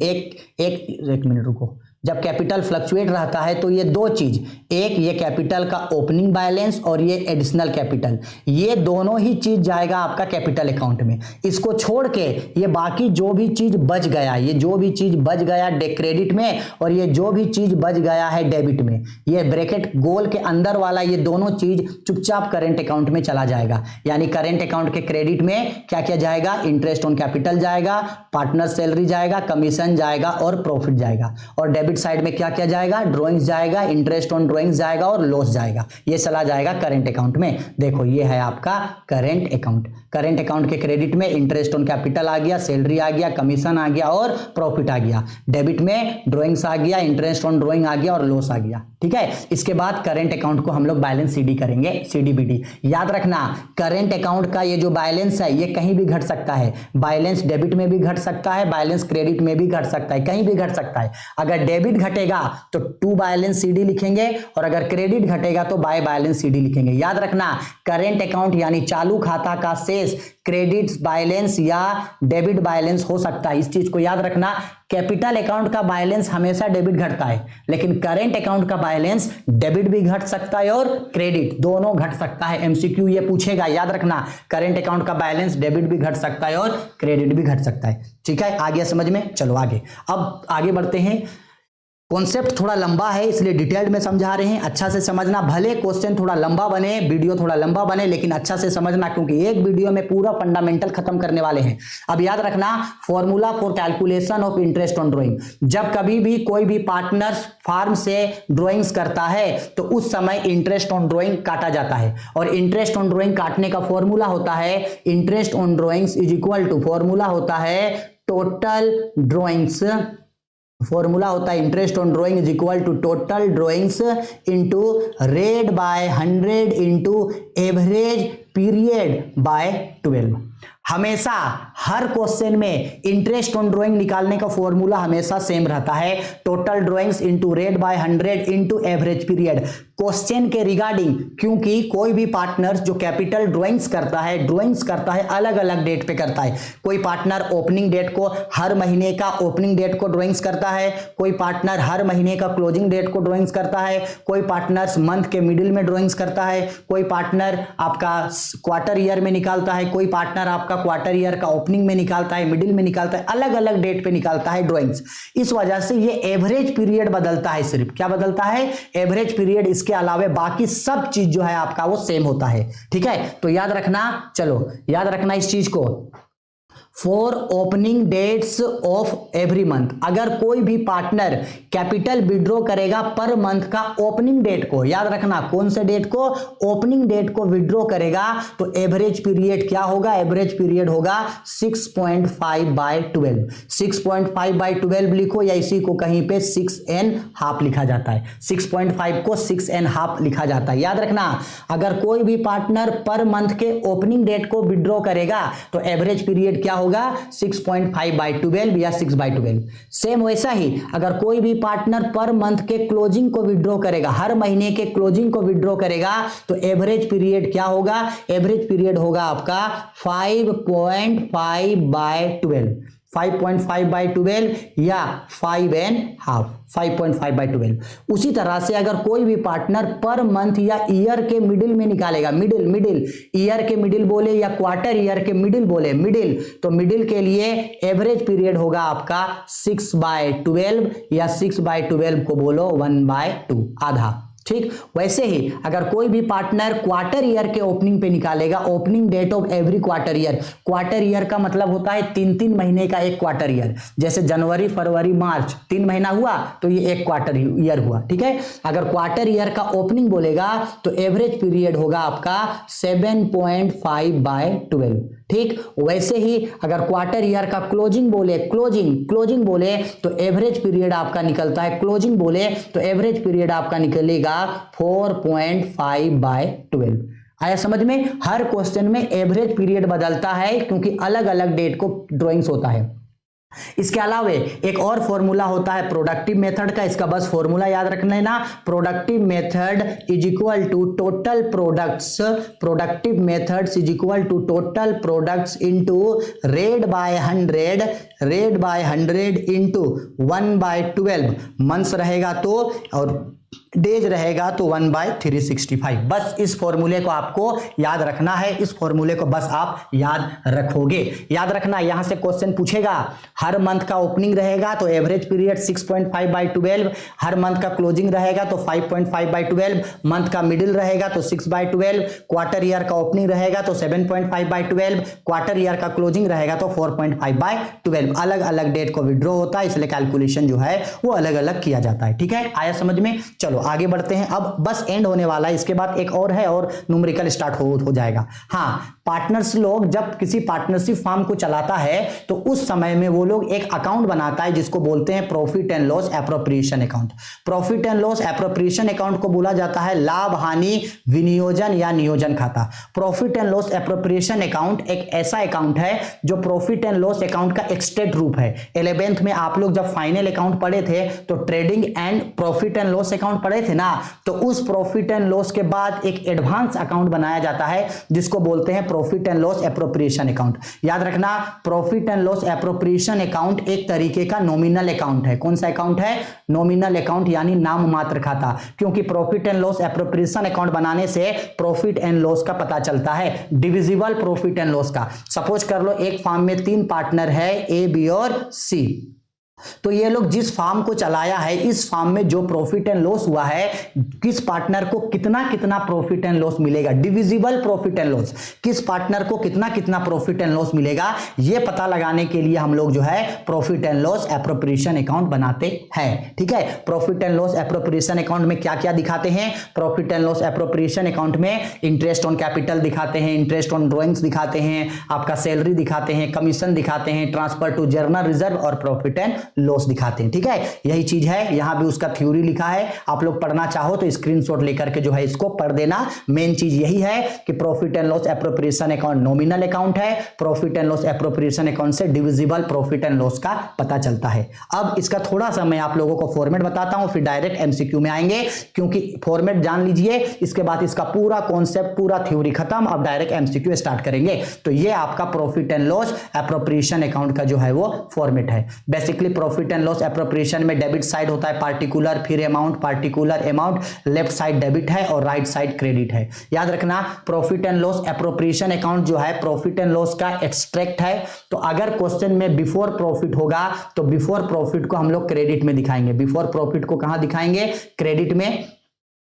एक मिनट रुको। जब कैपिटल फ्लक्चुएट रहता है तो ये दो चीज, एक ये कैपिटल का ओपनिंग बैलेंस और ये एडिशनल कैपिटल, ये दोनों ही चीज जाएगा आपका कैपिटल अकाउंट में। इसको छोड़ के ये बाकी जो भी चीज बच गया, ये जो भी चीज बच गया क्रेडिट में, और ये जो भी चीज बच गया है डेबिट में, ये ब्रैकेट गोल के अंदर वाला ये दोनों चीज चुपचाप करेंट अकाउंट में चला जाएगा। यानी करेंट अकाउंट के क्रेडिट में क्या क्या जाएगा? इंटरेस्ट ऑन कैपिटल जाएगा, पार्टनर सैलरी जाएगा, कमीशन जाएगा और प्रॉफिट जाएगा। और डेबिट साइड में क्या क्या जाएगा? ड्राइंग्स जाएगा, इंटरेस्ट ऑन ड्राइंग्स जाएगा और लॉस जाएगा। ये चला जाएगा करेंट अकाउंट में। देखो ये है आपका करेंट अकाउंट। करेंट अकाउंट के क्रेडिट में इंटरेस्ट ऑन कैपिटल आ गया, सैलरी आ गया, कमीशन आ गया और प्रॉफिट आ गया। डेबिट में ड्राइंग्स आ गया, इंटरेस्ट ऑन ड्राइंग आ गया और लॉस आ गया, ठीक है। इसके बाद करेंट अकाउंट को हम लोग बैलेंस सीडी करेंगे, सीडीबीडी। याद रखना करेंट अकाउंट का ये जो बैलेंस है ये कहीं भी घट सकता है। बैलेंस डेबिट में भी घट सकता है, बैलेंस क्रेडिट में भी घट सकता है, कहीं भी घट सकता है। अगर डेबिट घटेगा तो टू बैलेंस सीडी लिखेंगे, और अगर क्रेडिट घटेगा तो बाय बैलेंस सीडी लिखेंगे। याद रखना करेंट अकाउंट यानी चालू खाता का शेष क्रेडिट बैलेंस या डेबिट बैलेंस हो सकता है। इस चीज को याद रखना। कैपिटल अकाउंट का बैलेंस हमेशा डेबिट घटता है, लेकिन करेंट अकाउंट का बैलेंस डेबिट भी घट सकता है और क्रेडिट दोनों घट सकता है। एमसीक्यू ये पूछेगा, याद रखना करेंट अकाउंट का बैलेंस डेबिट भी घट सकता है और क्रेडिट भी घट सकता है, ठीक है। आ गया समझ में? चलो आगे, अब आगे बढ़ते हैं। कॉन्सेप्ट थोड़ा लंबा है इसलिए डिटेल्ड में समझा रहे हैं, अच्छा से समझना। भले क्वेश्चन थोड़ा लंबा बने, वीडियो थोड़ा लंबा बने, लेकिन अच्छा से समझना, क्योंकि एक वीडियो में पूरा फंडामेंटल खत्म करने वाले हैं। अब याद रखना formula for calculation of interest on drawing. जब कभी भी कोई भी पार्टनर फार्म से ड्राइंग्स करता है तो उस समय इंटरेस्ट ऑन ड्राइंग काटा जाता है, और इंटरेस्ट ऑन ड्राइंग काटने का फॉर्मूला होता है interest on drawings is equal to, formula होता है टोटल ड्राइंग्स, फॉर्मूला होता है interest on drawing is equal to total drawings into rate by 100 into average period by 12। हमेशा हर क्वेश्चन में इंटरेस्ट ऑन ड्राइंग निकालने का फॉर्मूला हमेशा सेम रहता है, total drawings into rate by 100 into average period. Question के रिगार्डिंग, क्योंकि कोई भी पार्टनर जो कैपिटल ड्राइंग्स करता है अलग अलग डेट पे करता है। कोई पार्टनर ओपनिंग डेट को हर महीने का ओपनिंग डेट को ड्राइंग्स करता है, कोई पार्टनर हर महीने का क्लोजिंग डेट को ड्राइंग्स करता है, कोई पार्टनर मंथ के मिडिल में ड्राइंग्स करता है, कोई पार्टनर आपका क्वार्टर ईयर में निकालता है, कोई पार्टनर आपका क्वार्टर ईयर का ओपनिंग में निकालता है, मिडिल में निकालता है, अलग अलग डेट पे निकालता है ड्राइंग्स। इस वजह से ये एवरेज पीरियड बदलता है। सिर्फ क्या बदलता है? Average period. इसके अलावा बाकी सब चीज जो है आपका वो सेम होता है, ठीक है। तो याद रखना, चलो याद रखना इस चीज को। For opening dates of every month, अगर कोई भी पार्टनर कैपिटल विड्रॉ करेगा पर मंथ का ओपनिंग डेट को, याद रखना कौन से डेट को? ओपनिंग डेट को विड्रॉ करेगा, तो एवरेज पीरियड क्या होगा? एवरेज पीरियड होगा 6.5/12। 6.5/12 लिखो, या इसी को कहीं पे 6.5 लिखा जाता है। 6.5 को 6.5 लिखा जाता है। याद रखना अगर कोई भी पार्टनर पर मंथ के ओपनिंग डेट को विड्रॉ करेगा तो एवरेज पीरियड क्या होगा? 6.5/12 या 6/12। सेम वैसा ही अगर कोई भी पार्टनर पर मंथ के क्लोजिंग को विड्रॉ करेगा, हर महीने के क्लोजिंग को विड्रॉ करेगा, तो एवरेज पीरियड क्या होगा? एवरेज पीरियड होगा आपका 5.5/12। 5.5/12 या 5.5, 5.5/12। उसी तरह से अगर कोई भी पार्टनर पर मंथ या ईयर के मिडिल में निकालेगा, मिडिल ईयर के मिडिल बोले या क्वार्टर ईयर के मिडिल बोले, मिडिल, तो मिडिल के लिए एवरेज पीरियड होगा आपका 6/12 या 6/12 को बोलो 1/2, आधा। ठीक, वैसे ही अगर कोई भी पार्टनर क्वार्टर ईयर के ओपनिंग पे निकालेगा, opening date of every quarter year, quarter year का मतलब होता है 3-3 महीने का एक क्वार्टर ईयर, जैसे जनवरी फरवरी मार्च 3 महीना हुआ तो ये एक क्वार्टर ईयर हुआ। ठीक है, अगर क्वार्टर ईयर का ओपनिंग बोलेगा तो एवरेज पीरियड होगा आपका 7.5/12। ठीक, वैसे ही अगर क्वार्टर ईयर का क्लोजिंग बोले, क्लोजिंग बोले तो एवरेज पीरियड आपका निकलता है, क्लोजिंग बोले तो एवरेज पीरियड आपका निकलेगा 4.5/12। आया समझ में? हर क्वेश्चन में एवरेज पीरियड बदलता है क्योंकि अलग अलग डेट को ड्राइंग्स होता है। इसके अलावे एक और फॉर्मूला होता है प्रोडक्टिव मेथड का, इसका बस फॉर्मूला याद रख लेना, productive method is equal to total products, productive methods is equal to total products into rate by 100 into 1/12 months रहेगा तो, और डेज रहेगा तो 1/365। बस इस फॉर्मूले को आपको याद रखना है, इस फॉर्मूले को बस आप याद रखोगे। याद रखना, यहां से क्वेश्चन पूछेगा, हर मंथ का ओपनिंग रहेगा तो एवरेज पीरियड 6.5/12, हर मंथ का क्लोजिंग रहेगा तो 5.5/12, मंथ का मिडिल रहेगा तो 6/12, क्वार्टर ईयर का ओपनिंग रहेगा तो 7.5/12, क्वार्टर ईयर का क्लोजिंग रहेगा तो 4.5/12। अलग अलग डेट को विड्रॉ होता है, इसलिए कैलकुलेशन जो है वो अलग अलग किया जाता है। ठीक है, आया समझ में? चलो आगे बढ़ते हैं, अब बस एंड होने वाला है, इसके बाद एक और है और न्यूमेरिकल स्टार्ट हो जाएगा। हाँ, पार्टनर्स लोग जब किसी पार्टनरशिप फार्म को चलाता है तो उस समय में वो लोग एक अकाउंट बनाता है जिसको बोलते हैं profit and loss appropriation account. Profit and loss appropriation account को बोला जाता है लाभ हानि विनियोजन या नियोजन खाता। Profit and loss appropriation account एक ऐसा अकाउंट है जो प्रॉफिट एंड लॉस अकाउंट का एक्सटेंड रूप है। 11th में आप लोग जब फाइनल अकाउंट पढ़े थे तो trading and profit and loss account पढ़े थे ना, तो उस प्रॉफिट एंड लॉस के बाद एक एडवांस अकाउंट बनाया जाता है जिसको बोलते हैं profit and loss appropriation account. याद रखना, profit and loss appropriation account एक तरीके का नॉमिनल अकाउंट है। कौन सा अकाउंट है? नॉमिनल अकाउंट, यानी नाम मात्र खाता, क्योंकि profit and loss appropriation account बनाने से प्रॉफिट एंड लॉस का पता चलता है, डिविजिबल प्रॉफिट एंड लॉस का। सपोज कर लो एक फार्म में 3 पार्टनर है, ए, बी और सी, तो ये लोग जिस फार्म को चलाया है, इस फार्म में जो प्रॉफिट एंड लॉस हुआ है, किस पार्टनर को कितना कितना प्रॉफिट एंड लॉस मिलेगा, डिविजिबल प्रॉफिट एंड लॉस, किस पार्टनर को कितना कितना प्रॉफिट एंड लॉस मिलेगा, ये पता लगाने के लिए हम लोग जो है profit and loss appropriation account बनाते हैं। ठीक है, profit and loss appropriation account में क्या क्या दिखाते हैं? Profit and loss appropriation account में इंटरेस्ट ऑन कैपिटल दिखाते हैं, इंटरेस्ट ऑन ड्रॉइंग्स दिखाते हैं, आपका सैलरी दिखाते हैं, कमीशन दिखाते हैं, ट्रांसफर टू जर्नल रिजर्व और प्रॉफिट एंड लॉस दिखाते हैं। ठीक है, यही चीज है, यहां भी उसका थ्योरी लिखा है, आप लोग पढ़ना चाहो तो स्क्रीनशॉट लेकर के जो है इसको पढ़ देना। मेन चीज यही है कि profit and loss appropriation account nominal account है, profit and loss appropriation account से डिविजिबल प्रॉफिट एंड लॉस का पता चलता है। अब इसका थोड़ा सा मैं आप लोगों को फॉर्मेट बताता हूं, फिर डायरेक्ट एमसीक्यू में आएंगे, क्योंकि फॉर्मेट जान लीजिए, इसके बाद इसका पूरा कॉन्सेप्ट पूरा थ्योरी खत्म, अब डायरेक्ट एमसीक्यू स्टार्ट करेंगे। तो ये आपका profit and loss appropriation account का जो है वो फॉर्मेट है। Basically profit and loss appropriation में डेबिट साइड होता है पार्टिकुलर, फिर amount, particular amount, left side debit है और राइट साइड क्रेडिट है। याद रखना, profit and loss appropriation account जो है प्रॉफिट एंड लॉस का एक्सट्रैक्ट है। तो अगर क्वेश्चन में बिफोर प्रॉफिट होगा तो बिफोर प्रॉफिट को हम लोग क्रेडिट में दिखाएंगे, बिफोर प्रॉफिट को कहां दिखाएंगे? क्रेडिट में,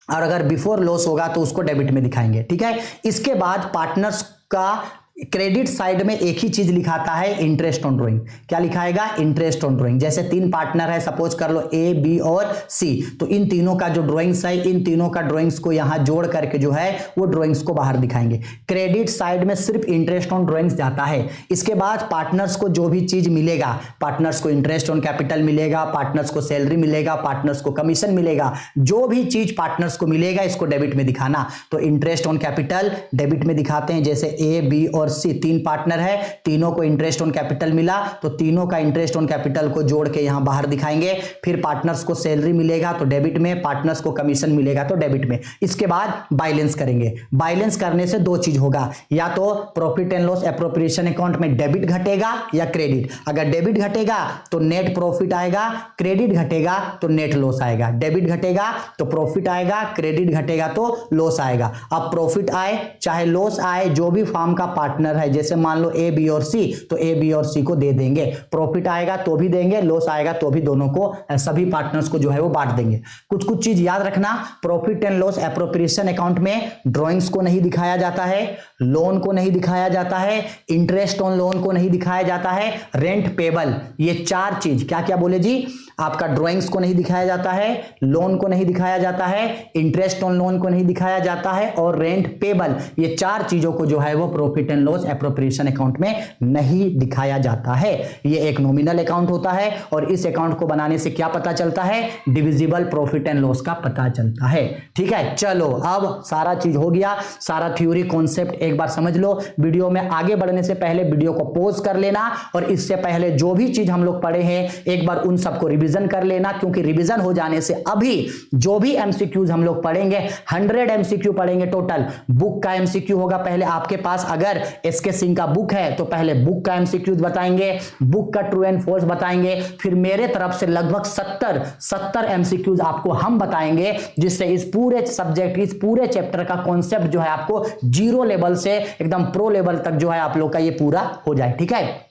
और अगर बिफोर लॉस होगा तो उसको डेबिट में दिखाएंगे। ठीक है, इसके बाद पार्टनर्स का क्रेडिट साइड में एक ही चीज लिखाता है, इंटरेस्ट ऑन ड्राइंग। क्या लिखाएगा? Interest on drawing. जैसे 3 पार्टनर है, सपोज कर लो ए, बी और सी, तो इन तीनों का जो ड्राइंग्स है, इन तीनों का ड्राइंग्स को यहां जोड़ करके जो है वो ड्राइंग्स को बाहर दिखाएंगे। क्रेडिट साइड में सिर्फ इंटरेस्ट ऑन ड्राइंग्स जाता है। इसके बाद पार्टनर्स को जो भी चीज मिलेगा, पार्टनर्स को इंटरेस्ट ऑन कैपिटल मिलेगा, पार्टनर्स को सैलरी मिलेगा, पार्टनर्स को कमीशन मिलेगा, जो भी चीज पार्टनर्स को मिलेगा इसको डेबिट में दिखाना। तो इंटरेस्ट ऑन कैपिटल डेबिट में दिखाते हैं, जैसे ए, बी और सी 3 पार्टनर है, तीनों को इंटरेस्ट ऑन कैपिटल मिला तो तीनों का इंटरेस्ट ऑन कैपिटल को जोड़ के यहां बाहर दिखाएंगे। फिर पार्टनर्स को सैलरी मिलेगा तो डेबिट में, पार्टनर्स को कमीशन मिलेगा तो डेबिट में। इसके बाद बैलेंस करेंगे। बैलेंस करने से 2 चीज होगा, या तो profit and loss appropriation account में डेबिट घटेगा या क्रेडिट। अगर डेबिट घटेगा तो नेट प्रॉफिट आएगा, क्रेडिट घटेगा तो नेट लॉस आएगा। डेबिट घटेगा तो प्रॉफिट आएगा, क्रेडिट घटेगा तो लॉस आएगा। अब प्रॉफिट आए चाहे लॉस आए, जो भी फार्म का पार्टनर है, जैसे मान लो ए बी और सी, तो ए बी और सी को दे देंगे, प्रॉफिट आएगा तो भी देंगे, लॉस आएगा तो भी दोनों को, सभी पार्टनर्स को जो है वो बांट देंगे। कुछ कुछ चीज याद रखना, profit and loss appropriation account में ड्रॉइंग्स को नहीं दिखाया जाता है, लोन को नहीं दिखाया जाता है, इंटरेस्ट ऑन लोन को नहीं दिखाया जाता है, रेंट पेबल, ये चार चीज क्या क्या बोले जी, आपका ड्राइंग्स को नहीं दिखाया जाता है, लोन को नहीं दिखाया जाता है, इंटरेस्ट ऑन लोन को नहीं दिखाया जाता है, और रेंट पेबल, ये चार चीजों को जो है वो profit and loss appropriation account में नहीं दिखाया जाता है। ये एक नॉमिनल अकाउंट होता है और इस अकाउंट को बनाने से क्या पता चलता है, डिविजिबल प्रॉफिट एंड लॉस का पता चलता है। ठीक है, चलो अब सारा चीज हो गया, सारा थ्योरी कॉन्सेप्ट एक बार समझ लो। वीडियो में आगे बढ़ने से पहले वीडियो को पॉज कर लेना और इससे पहले जो भी चीज हम लोग पढ़े हैं एक बार उन सबको रिवीजन कर लेना, क्योंकि रिवीजन हो जाने से अभी जो भी एमसीक्यूज हम लोग पढ़ेंगे, 100 एमसीक्यू पढ़ेंगे टोटल। बुक का एमसीक्यू होगा पहले आपके पास, अगर एसके सिंह का बुक है तो पहले बुक का एमसीक्यूज बताएंगे, बुक का ट्रू एंड फॉल्स बताएंगे, फिर मेरे तरफ से लगभग 70 एमसीक्यूज आपको हम बताएंगे, जिससे इस पूरे सब्जेक्ट, इस पूरे चैप्टर का कॉन्सेप्ट जो है आपको जीरो लेवल से एकदम प्रो लेवल तक जो है आप लोग का ये पूरा हो जाए। ठीक है,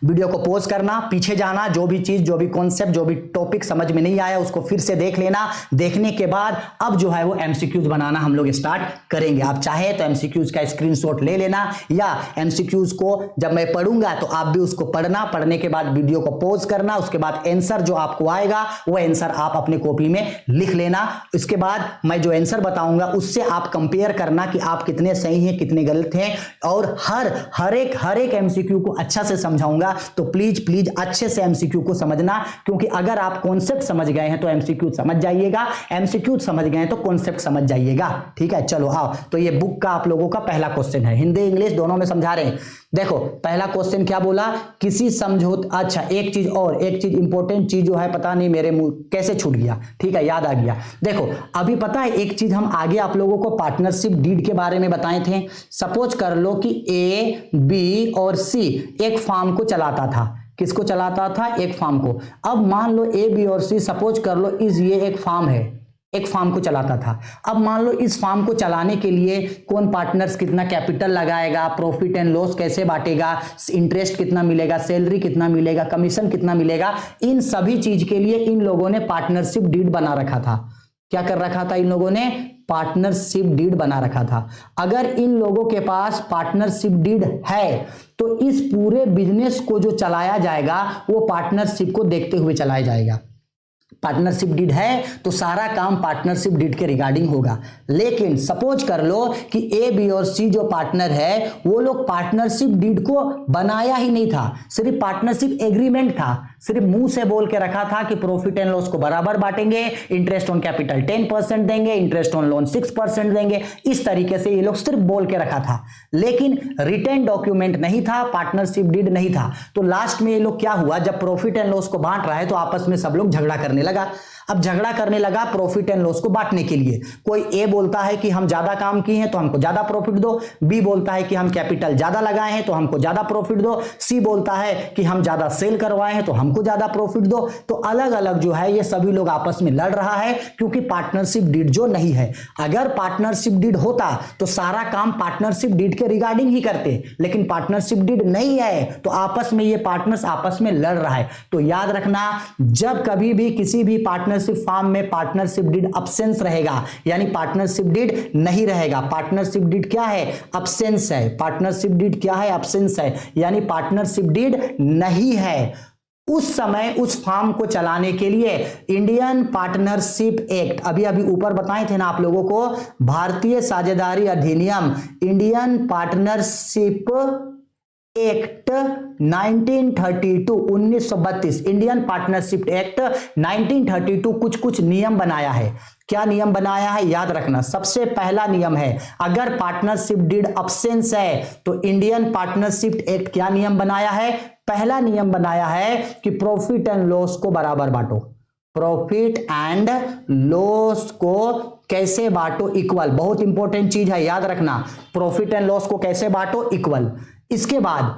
वीडियो को पॉज करना, पीछे जाना, जो भी चीज, जो भी कॉन्सेप्ट, जो भी टॉपिक समझ में नहीं आया उसको फिर से देख लेना। देखने के बाद अब जो है वो एमसीक्यूज बनाना हम लोग स्टार्ट करेंगे। आप चाहे तो एमसीक्यूज का स्क्रीनशॉट ले लेना, या एमसीक्यूज को जब मैं पढ़ूंगा तो आप भी उसको पढ़ना, पढ़ने के बाद वीडियो को पॉज करना, उसके बाद आंसर जो आपको आएगा वो आंसर आप अपने कॉपी में लिख लेना। इसके बाद मैं जो आंसर बताऊंगा उससे आप कंपेयर करना कि आप कितने सही हैं कितने गलत हैं, और हर एक एमसीक्यू को अच्छा से समझाऊंगा, तो प्लीज अच्छे से एमसीक्यू को समझना, क्योंकि अगर आप कॉन्सेप्ट समझ गए हैं तो एमसीक्यू समझ जाइएगा, एमसीक्यू समझ गए हैं तो कॉन्सेप्ट समझ जाइएगा। ठीक है, चलो आओ, तो ये बुक का आप लोगों का पहला क्वेश्चन है, हिंदी इंग्लिश दोनों में समझा रहे हैं। देखो पहला क्वेश्चन क्या बोला, किसी समझौते, अच्छा एक चीज इंपॉर्टेंट चीज जो है, पता नहीं मेरे मुंह कैसे छूट गया, ठीक है याद आ गया। देखो अभी पता है एक चीज हम आगे आप लोगों को पार्टनरशिप डीड के बारे में बताए थे। सपोज कर लो कि ए बी और सी एक फार्म को चलाता था, किसको चलाता था, एक फार्म को। अब मान लो ए बी और सी सपोज कर लो ये एक फार्म है, एक फार्म को चलाता था। अब मान लो इस फार्म को चलाने के लिए कौन पार्टनर्स कितना कैपिटल लगाएगा, प्रॉफिट एंड लॉस कैसे बांटेगा, इंटरेस्ट कितना मिलेगा, सैलरी कितना मिलेगा, कमीशन कितना मिलेगा, इन सभी चीज के लिए इन लोगों ने पार्टनरशिप डीड बना रखा था। क्या कर रखा था इन लोगों ने, पार्टनरशिप डीड बना रखा था। अगर इन लोगों के पास पार्टनरशिप डीड है तो इस पूरे बिजनेस को जो चलाया जाएगा वो पार्टनरशिप को देखते हुए चलाया जाएगा। पार्टनरशिप डीड है तो सारा काम पार्टनरशिप डीड के रिगार्डिंग होगा। लेकिन सपोज कर लो कि ए बी और सी जो पार्टनर है वो लोग पार्टनरशिप डीड को बनाया ही नहीं था, सिर्फ पार्टनरशिप एग्रीमेंट था, सिर्फ मुंह से बोल के रखा था कि प्रॉफिट एंड लॉस को बराबर बांटेंगे, इंटरेस्ट ऑन कैपिटल 10% देंगे, इंटरेस्ट ऑन लोन 6% देंगे, इस तरीके से ये लोग सिर्फ बोल के रखा था, लेकिन रिटन डॉक्यूमेंट नहीं था, पार्टनरशिप डीड नहीं था। तो लास्ट में ये लोग क्या हुआ, जब प्रॉफिट एंड लॉस को बांट रहा है तो आपस में सब लोग झगड़ा करने लगा। अब झगड़ा करने लगा प्रॉफिट एंड लॉस को बांटने के लिए। कोई ए बोलता है कि हम ज्यादा काम किए हैं तो हमको ज्यादा प्रॉफिट दो, बी बोलता है कि हम कैपिटल ज्यादा लगाए हैं तो हमको ज्यादा प्रॉफिट दो, सी बोलता है कि हम ज्यादा सेल करवाए हैं तो हमको ज्यादा प्रॉफिट दो। तो अलग अलग जो है ये सभी लोग आपस में लड़ रहा है, क्योंकि पार्टनरशिप डीड जो नहीं है। अगर पार्टनरशिप डीड होता तो सारा काम पार्टनरशिप डीड के रिगार्डिंग ही करते, लेकिन पार्टनरशिप डीड नहीं है तो आपस में ये पार्टनर्स आपस में लड़ रहा है। तो याद रखना, जब कभी भी किसी भी पार्टनरशिप फॉर्म में पार्टनरशिप डीड अब्सेंस रहेगा, यानी पार्टनरशिप डीड नहीं रहेगा। पार्टनरशिप डीड क्या है, अब्सेंस है। पार्टनरशिप डीड क्या है, अब्सेंस है, यानी पार्टनरशिप डीड नहीं है। उस समय उस फार्म को चलाने के लिए इंडियन पार्टनरशिप एक्ट, अभी अभी ऊपर बताए थे ना आप लोगों को, भारतीय साझेदारी अधिनियम, Indian partnership act 1932 Indian partnership act 1932 कुछ कुछ नियम बनाया है। क्या नियम बनाया है याद रखना। सबसे पहला नियम है, अगर पार्टनरशिप डीड अब्सेंस है तो इंडियन पार्टनरशिप एक्ट क्या नियम बनाया है, पहला नियम बनाया है कि प्रॉफिट एंड लॉस को बराबर बांटो। प्रॉफिट एंड लॉस को कैसे बांटो, इक्वल। बहुत इंपॉर्टेंट चीज है, याद रखना, प्रॉफिट एंड लॉस को कैसे बांटो, इक्वल। इसके बाद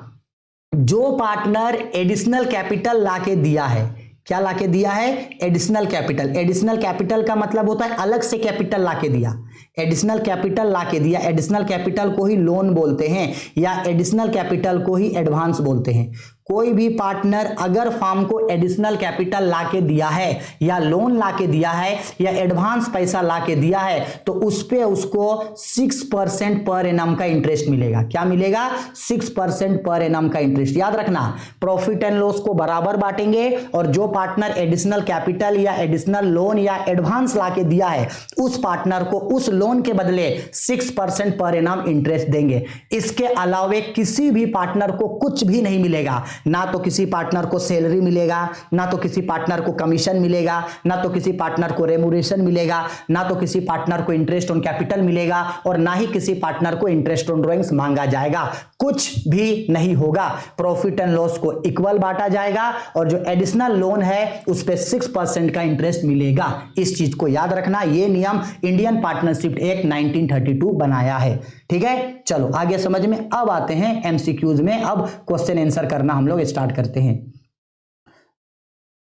जो पार्टनर एडिशनल कैपिटल लाके दिया है, क्या लाके दिया है? Additional capital. एडिशनल कैपिटल का मतलब होता है अलग से कैपिटल लाके दिया। एडिशनल कैपिटल लाके दिया। एडिशनल कैपिटल को ही लोन बोलते हैं या एडिशनल कैपिटल को ही एडवांस बोलते हैं। कोई भी पार्टनर अगर फर्म को एडिशनल कैपिटल लाके दिया है या लोन लाके दिया है या एडवांस पैसा लाके दिया है तो उस पे उसको 6% पर एनम का इंटरेस्ट मिलेगा। क्या मिलेगा? 6% पर एनम का इंटरेस्ट। याद रखना, प्रॉफिट एंड लॉस को बराबर बांटेंगे और जो पार्टनर एडिशनल कैपिटल या एडिशनल लोन या एडवांस लाके दिया है उस पार्टनर को उस लोन के बदले 6% पर एनम इंटरेस्ट देंगे। इसके अलावे किसी भी पार्टनर को कुछ भी नहीं मिलेगा। ना तो किसी पार्टनर को सैलरी मिलेगा, ना तो किसी पार्टनर को कमीशन मिलेगा, ना तो किसी पार्टनर को रेमुनेशन मिलेगा, ना तो किसी पार्टनर को इंटरेस्ट ऑन कैपिटल मिलेगा और ना ही किसी पार्टनर को इंटरेस्ट ऑन ड्रॉइंग्स मांगा जाएगा। कुछ भी नहीं होगा। प्रॉफिट एंड लॉस को इक्वल बांटा जाएगा और जो एडिशनल लोन है उस पे 6% का इंटरेस्ट मिलेगा। इस चीज को याद रखना। यह नियम इंडियन पार्टनरशिप एक्ट 1932 बनाया है। ठीक है, चलो आगे समझ में। अब आते हैं एमसीक्यूज में। अब क्वेश्चन आंसर करना हम लोग स्टार्ट करते हैं।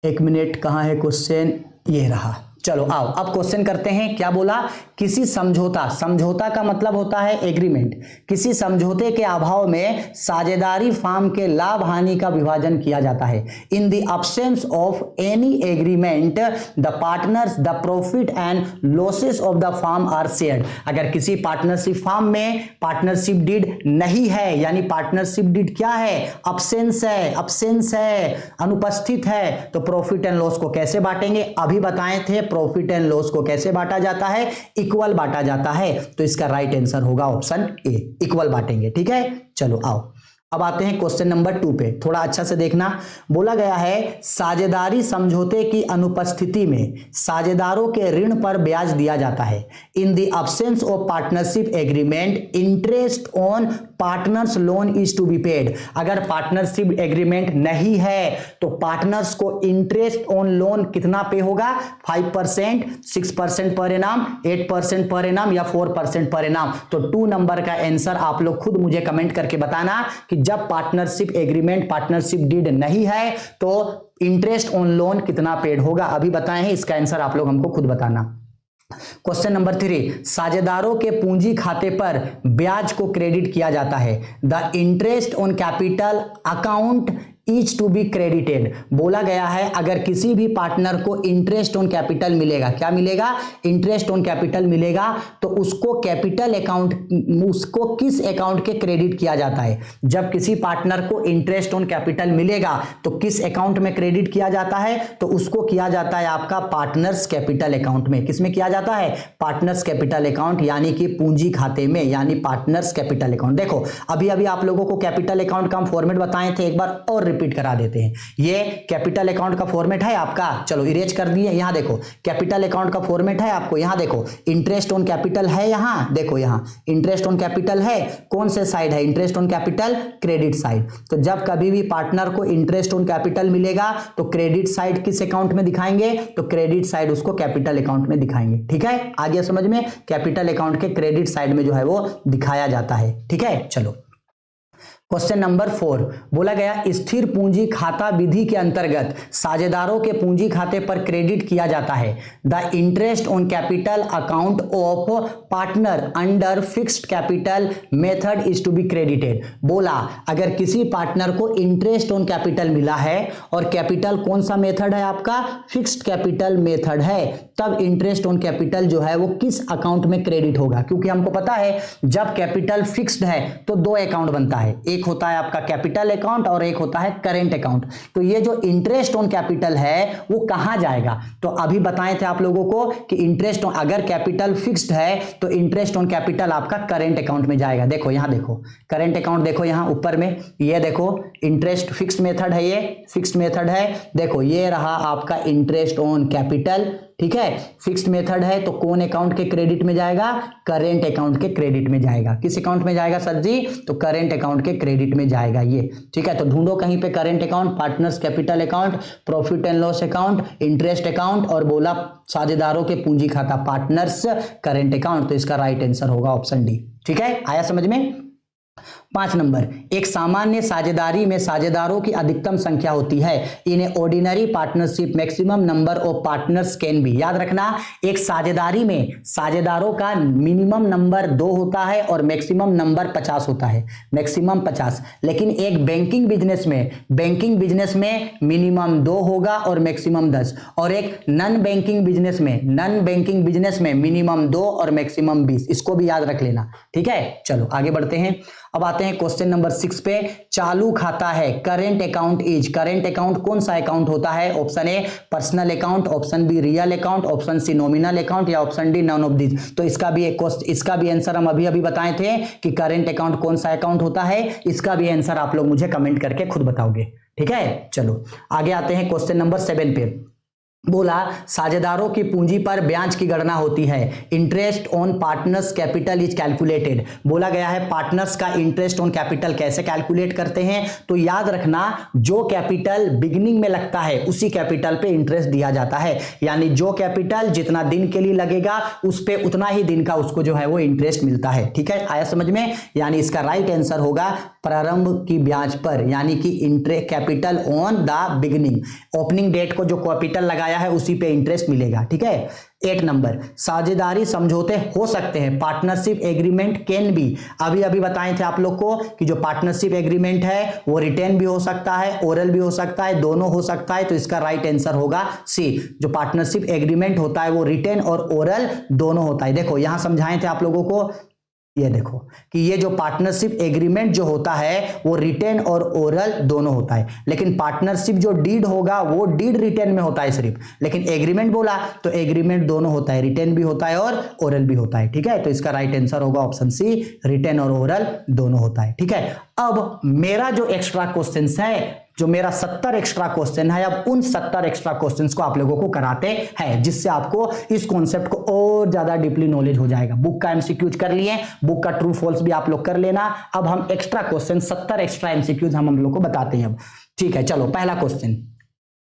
1 मिनट, कहां है क्वेश्चन? ये रहा। चलो आओ अब क्वेश्चन करते हैं। क्या बोला? किसी समझौता, समझौता का मतलब होता है एग्रीमेंट। किसी समझौते के अभाव में साझेदारी फर्म के लाभ हानि का विभाजन किया जाता है। In the absence of any agreement the partners the profit and losses of the firm are shared. अगर किसी पार्टनरशिप फर्म में पार्टनरशिप डीड नहीं है, यानी पार्टनरशिप डीड क्या है? अब्सेंस है, अब्सेंस है, अनुपस्थित है, तो प्रॉफिट एंड लॉस को कैसे बांटेंगे? अभी बताए थे प्रॉफिट एंड लॉस को कैसे बांटा जाता है? इक्वल बांटा जाता है। तो इसका राइट आंसर होगा ऑप्शन ए, इक्वल बांटेंगे। ठीक है, चलो आओ अब आते हैं क्वेश्चन नंबर 2 पे। थोड़ा अच्छा से देखना। बोला गया है साझेदारी समझौते की अनुपस्थिति में साझेदारों के ऋण पर ब्याज दिया जाता है। In the absence of partnership agreement interest on partners loan is to be paid. अगर पार्टनरशिप एग्रीमेंट नहीं है तो पार्टनर्स को इंटरेस्ट ऑन लोन कितना पे होगा? 5%, 6% पर एनम, 8% पर एनम या 4% पर एनम। तो 2 नंबर का आंसर आप लोग खुद मुझे कमेंट करके बताना कि जब पार्टनरशिप एग्रीमेंट, पार्टनरशिप डीड नहीं है तो इंटरेस्ट ऑन लोन कितना पेड होगा। अभी बताए हैं, इसका आंसर आप लोग हमको खुद बताना। क्वेश्चन नंबर 3, साझेदारों के पूंजी खाते पर ब्याज को क्रेडिट किया जाता है। The interest on capital account is to be credited. बोला गया है अगर किसी भी पार्टनर को इंटरेस्ट ऑन कैपिटल मिलेगा, क्या मिलेगा? इंटरेस्ट ऑन कैपिटल मिलेगा, तो उसको कैपिटल अकाउंट, उसको किस अकाउंट के क्रेडिट किया जाता है? जब किसी पार्टनर को इंटरेस्ट ऑन कैपिटल मिलेगा तो किस अकाउंट में क्रेडिट किया जाता है? तो उसको किया जाता है आपका पार्टनर्स कैपिटल अकाउंट में। किसमें किया जाता है? पार्टनर्स कैपिटल अकाउंट, यानी कि पूंजी खाते में, यानी पार्टनर्स कैपिटल अकाउंट। देखो अभी अभी आप लोगों को कैपिटल अकाउंट का हम फॉर्मेट बताए थे, एक बार और रिपीट करा देते हैं। ये कैपिटल अकाउंट का फॉर्मेट है आपका। चलो इरेज कर दिए। यहां देखो कैपिटल अकाउंट का फॉर्मेट है आपको। यहां देखो इंटरेस्ट ऑन कैपिटल है, यहां देखो यहां इंटरेस्ट ऑन कैपिटल है। कौन से साइड है? Interest on capital, credit side. तो जब कभी भी पार्टनर को इंटरेस्ट ऑन कैपिटल मिलेगा तो क्रेडिट साइड किस अकाउंट में दिखाएंगे? तो क्रेडिट साइड उसको कैपिटल अकाउंट में दिखाएंगे। ठीक है, आगे समझ में। कैपिटल अकाउंट के क्रेडिट साइड में जो है वो दिखाया जाता है। ठीक है, चलो क्वेश्चन नंबर 4, बोला गया स्थिर पूंजी खाता विधि के अंतर्गत साझेदारों के पूंजी खाते पर क्रेडिट किया जाता है। The interest on capital account of partner under fixed capital method is to be credited. बोला अगर किसी पार्टनर को इंटरेस्ट ऑन कैपिटल मिला है और कैपिटल कौन सा मेथड है आपका? फिक्स्ड कैपिटल मेथड है, तब इंटरेस्ट ऑन कैपिटल जो है वो किस अकाउंट में क्रेडिट होगा? क्योंकि हमको पता है जब कैपिटल फिक्स्ड है तो 2 अकाउंट बनता है, एक होता है आपका कैपिटल अकाउंट और एक होता है करेंट अकाउंट। तो ये जो इंटरेस्ट ऑन कैपिटल है वो कहां जाएगा? तो अभी बताए थे आप लोगों को कि इंटरेस्ट ऑन, अगर कैपिटल फिक्स्ड है तो इंटरेस्ट ऑन कैपिटल आपका करेंट अकाउंट में जाएगा। देखो यहां देखो करेंट अकाउंट, देखो यहां ऊपर में ये देखो इंटरेस्ट फिक्स्ड मेथड है, ये फिक्स्ड मेथड है। देखो ये रहा आपका इंटरेस्ट ऑन कैपिटल। ठीक है, फिक्स्ड मेथड है तो कौन अकाउंट के क्रेडिट में जाएगा? करेंट अकाउंट के क्रेडिट में जाएगा। किस अकाउंट में जाएगा सर जी? तो करेंट अकाउंट के क्रेडिट में जाएगा ये। ठीक है, तो ढूंढो कहीं पे current account, partners capital account, profit and loss account, interest account और बोला साझेदारों के पूंजी खाता पार्टनर्स करेंट अकाउंट। तो इसका राइट आंसर होगा ऑप्शन डी। ठीक है, आया समझ में? 5 नंबर, एक सामान्य साझेदारी में साझेदारों की अधिकतम संख्या होती है। In ordinary partnership maximum number of partners can be. याद रखना, एक साझेदारी में साझेदारों का मिनिमम नंबर 2 होता है और मैक्सिमम नंबर 50 होता है, मैक्सिमम 50। लेकिन एक बैंकिंग बिजनेस में मिनिमम 2 होगा और मैक्सिमम 10, और एक नॉन बैंकिंग बिजनेस में मिनिमम 2 और मैक्सिमम 20। इसको भी याद रख लेना, ठीक है। चलो आगे बढ़ते हैं। अब आते हैं क्वेश्चन नंबर 6 पे। चालू खाता है, current account is. Current account कौन सा अकाउंट होता है? Option A personal account, option B real account, option C nominal account, या option D none of this. तो इसका भी आंसर हम अभी बताए थे कि करेंट अकाउंट कौन सा अकाउंट होता है। इसका भी आंसर आप लोग मुझे कमेंट करके खुद बताओगे, ठीक है। चलो आगे आते हैं क्वेश्चन नंबर 7 पे। बोला साझेदारों की पूंजी पर ब्याज की गणना होती है। Interest on partners capital is calculated. बोला गया है पार्टनर्स का इंटरेस्ट ऑन कैपिटल कैसे कैलकुलेट करते हैं। तो याद रखना, जो कैपिटल बिगिनिंग में लगता है उसी कैपिटल पे इंटरेस्ट दिया जाता है। यानी जो कैपिटल जितना दिन के लिए लगेगा उस पे उतना ही दिन का उसको जो है वो इंटरेस्ट मिलता है, ठीक है। आया समझ में? यानी इसका राइट आंसर होगा प्रारंभ की ब्याज पर, यानी कि interest capital on the beginning. Opening date को जो कैपिटल लगाया है उसी पे इंटरेस्ट मिलेगा, ठीक है। 8 नंबर, साझेदारी समझौते हो सकते हैं। Partnership agreement can be. अभी बताए थे आप लोग को कि जो पार्टनरशिप एग्रीमेंट है वो रिटेन भी हो सकता है, ओरल भी हो सकता है, दोनों हो सकता है। तो इसका राइट आंसर होगा सी। जो पार्टनरशिप एग्रीमेंट होता है वो रिटेन और ओरल दोनों होता है। देखो यहां समझाए थे आप लोगों को, ये देखो कि ये जो पार्टनरशिप एग्रीमेंट जो होता है वो रिटेन और ओरल दोनों होता है। लेकिन पार्टनरशिप जो डीड होगा वो डीड रिटेन में होता है सिर्फ। लेकिन एग्रीमेंट बोला तो एग्रीमेंट दोनों होता है, रिटेन भी होता है और ओरल भी होता है, ठीक है। तो इसका राइट आंसर होगा ऑप्शन सी, रिटेन और ओरल दोनों होता है, ठीक है। अब मेरा जो एक्स्ट्रा क्वेश्चन है, जो मेरा 70 एक्स्ट्रा क्वेश्चन है, अब उन 70 एक्स्ट्रा क्वेश्चंस को आप लोगों को कराते हैं, जिससे आपको इस कॉन्सेप्ट को और ज्यादा डीपली नॉलेज हो जाएगा। बुक का एमसीक्यूज कर लिए, बुक का ट्रू फॉल्स भी आप लोग कर लेना। अब हम एक्स्ट्रा क्वेश्चन 70 एक्स्ट्रा एमसीक्यूज हम लोग को बताते हैं अब, ठीक है। चलो पहला क्वेश्चन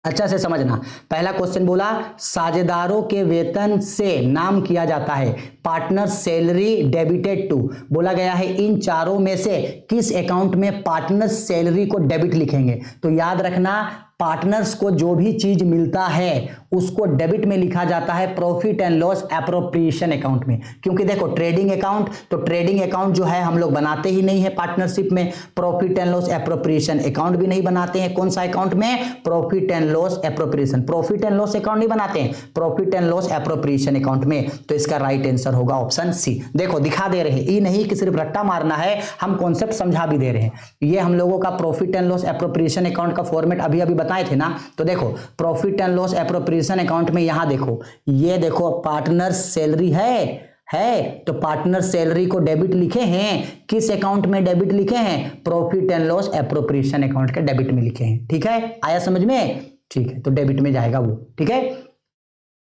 अच्छा से समझना। पहला क्वेश्चन बोला साझेदारों के वेतन से नाम किया जाता है पार्टनर सैलरी डेबिटेड टू। बोला गया है इन चारों में से किस अकाउंट में पार्टनर सैलरी को डेबिट लिखेंगे। तो याद रखना, पार्टनर्स को जो भी चीज मिलता है उसको डेबिट में लिखा जाता है profit and loss appropriation account में। क्योंकि देखो ट्रेडिंग अकाउंट, तो ट्रेडिंग अकाउंट जो है हम लोग बनाते ही नहीं है पार्टनरशिप में। Profit and loss appropriation account भी नहीं बनाते हैं। कौन सा अकाउंट में? Profit and loss appropriation. Profit and loss account नहीं बनाते हैं, profit and loss appropriation account में। तो इसका राइट आंसर होगा ऑप्शन सी। देखो दिखा दे रहे हैं, ये नहीं कि सिर्फ रट्टा मारना है, हम कॉन्सेप्ट समझा भी दे रहे हैं। ये हम लोगों का profit and loss appropriation account का फॉर्मेट अभी बताए थे ना। तो देखो profit and loss appropriation account में यहां देखो, ये देखो पार्टनर सैलरी है तो पार्टनर सैलरी को डेबिट लिखे हैं। किस अकाउंट में डेबिट लिखे हैं? Profit and loss appropriation account के डेबिट में लिखे हैं, ठीक है। आया समझ में? ठीक है, तो डेबिट में जाएगा वो, ठीक है।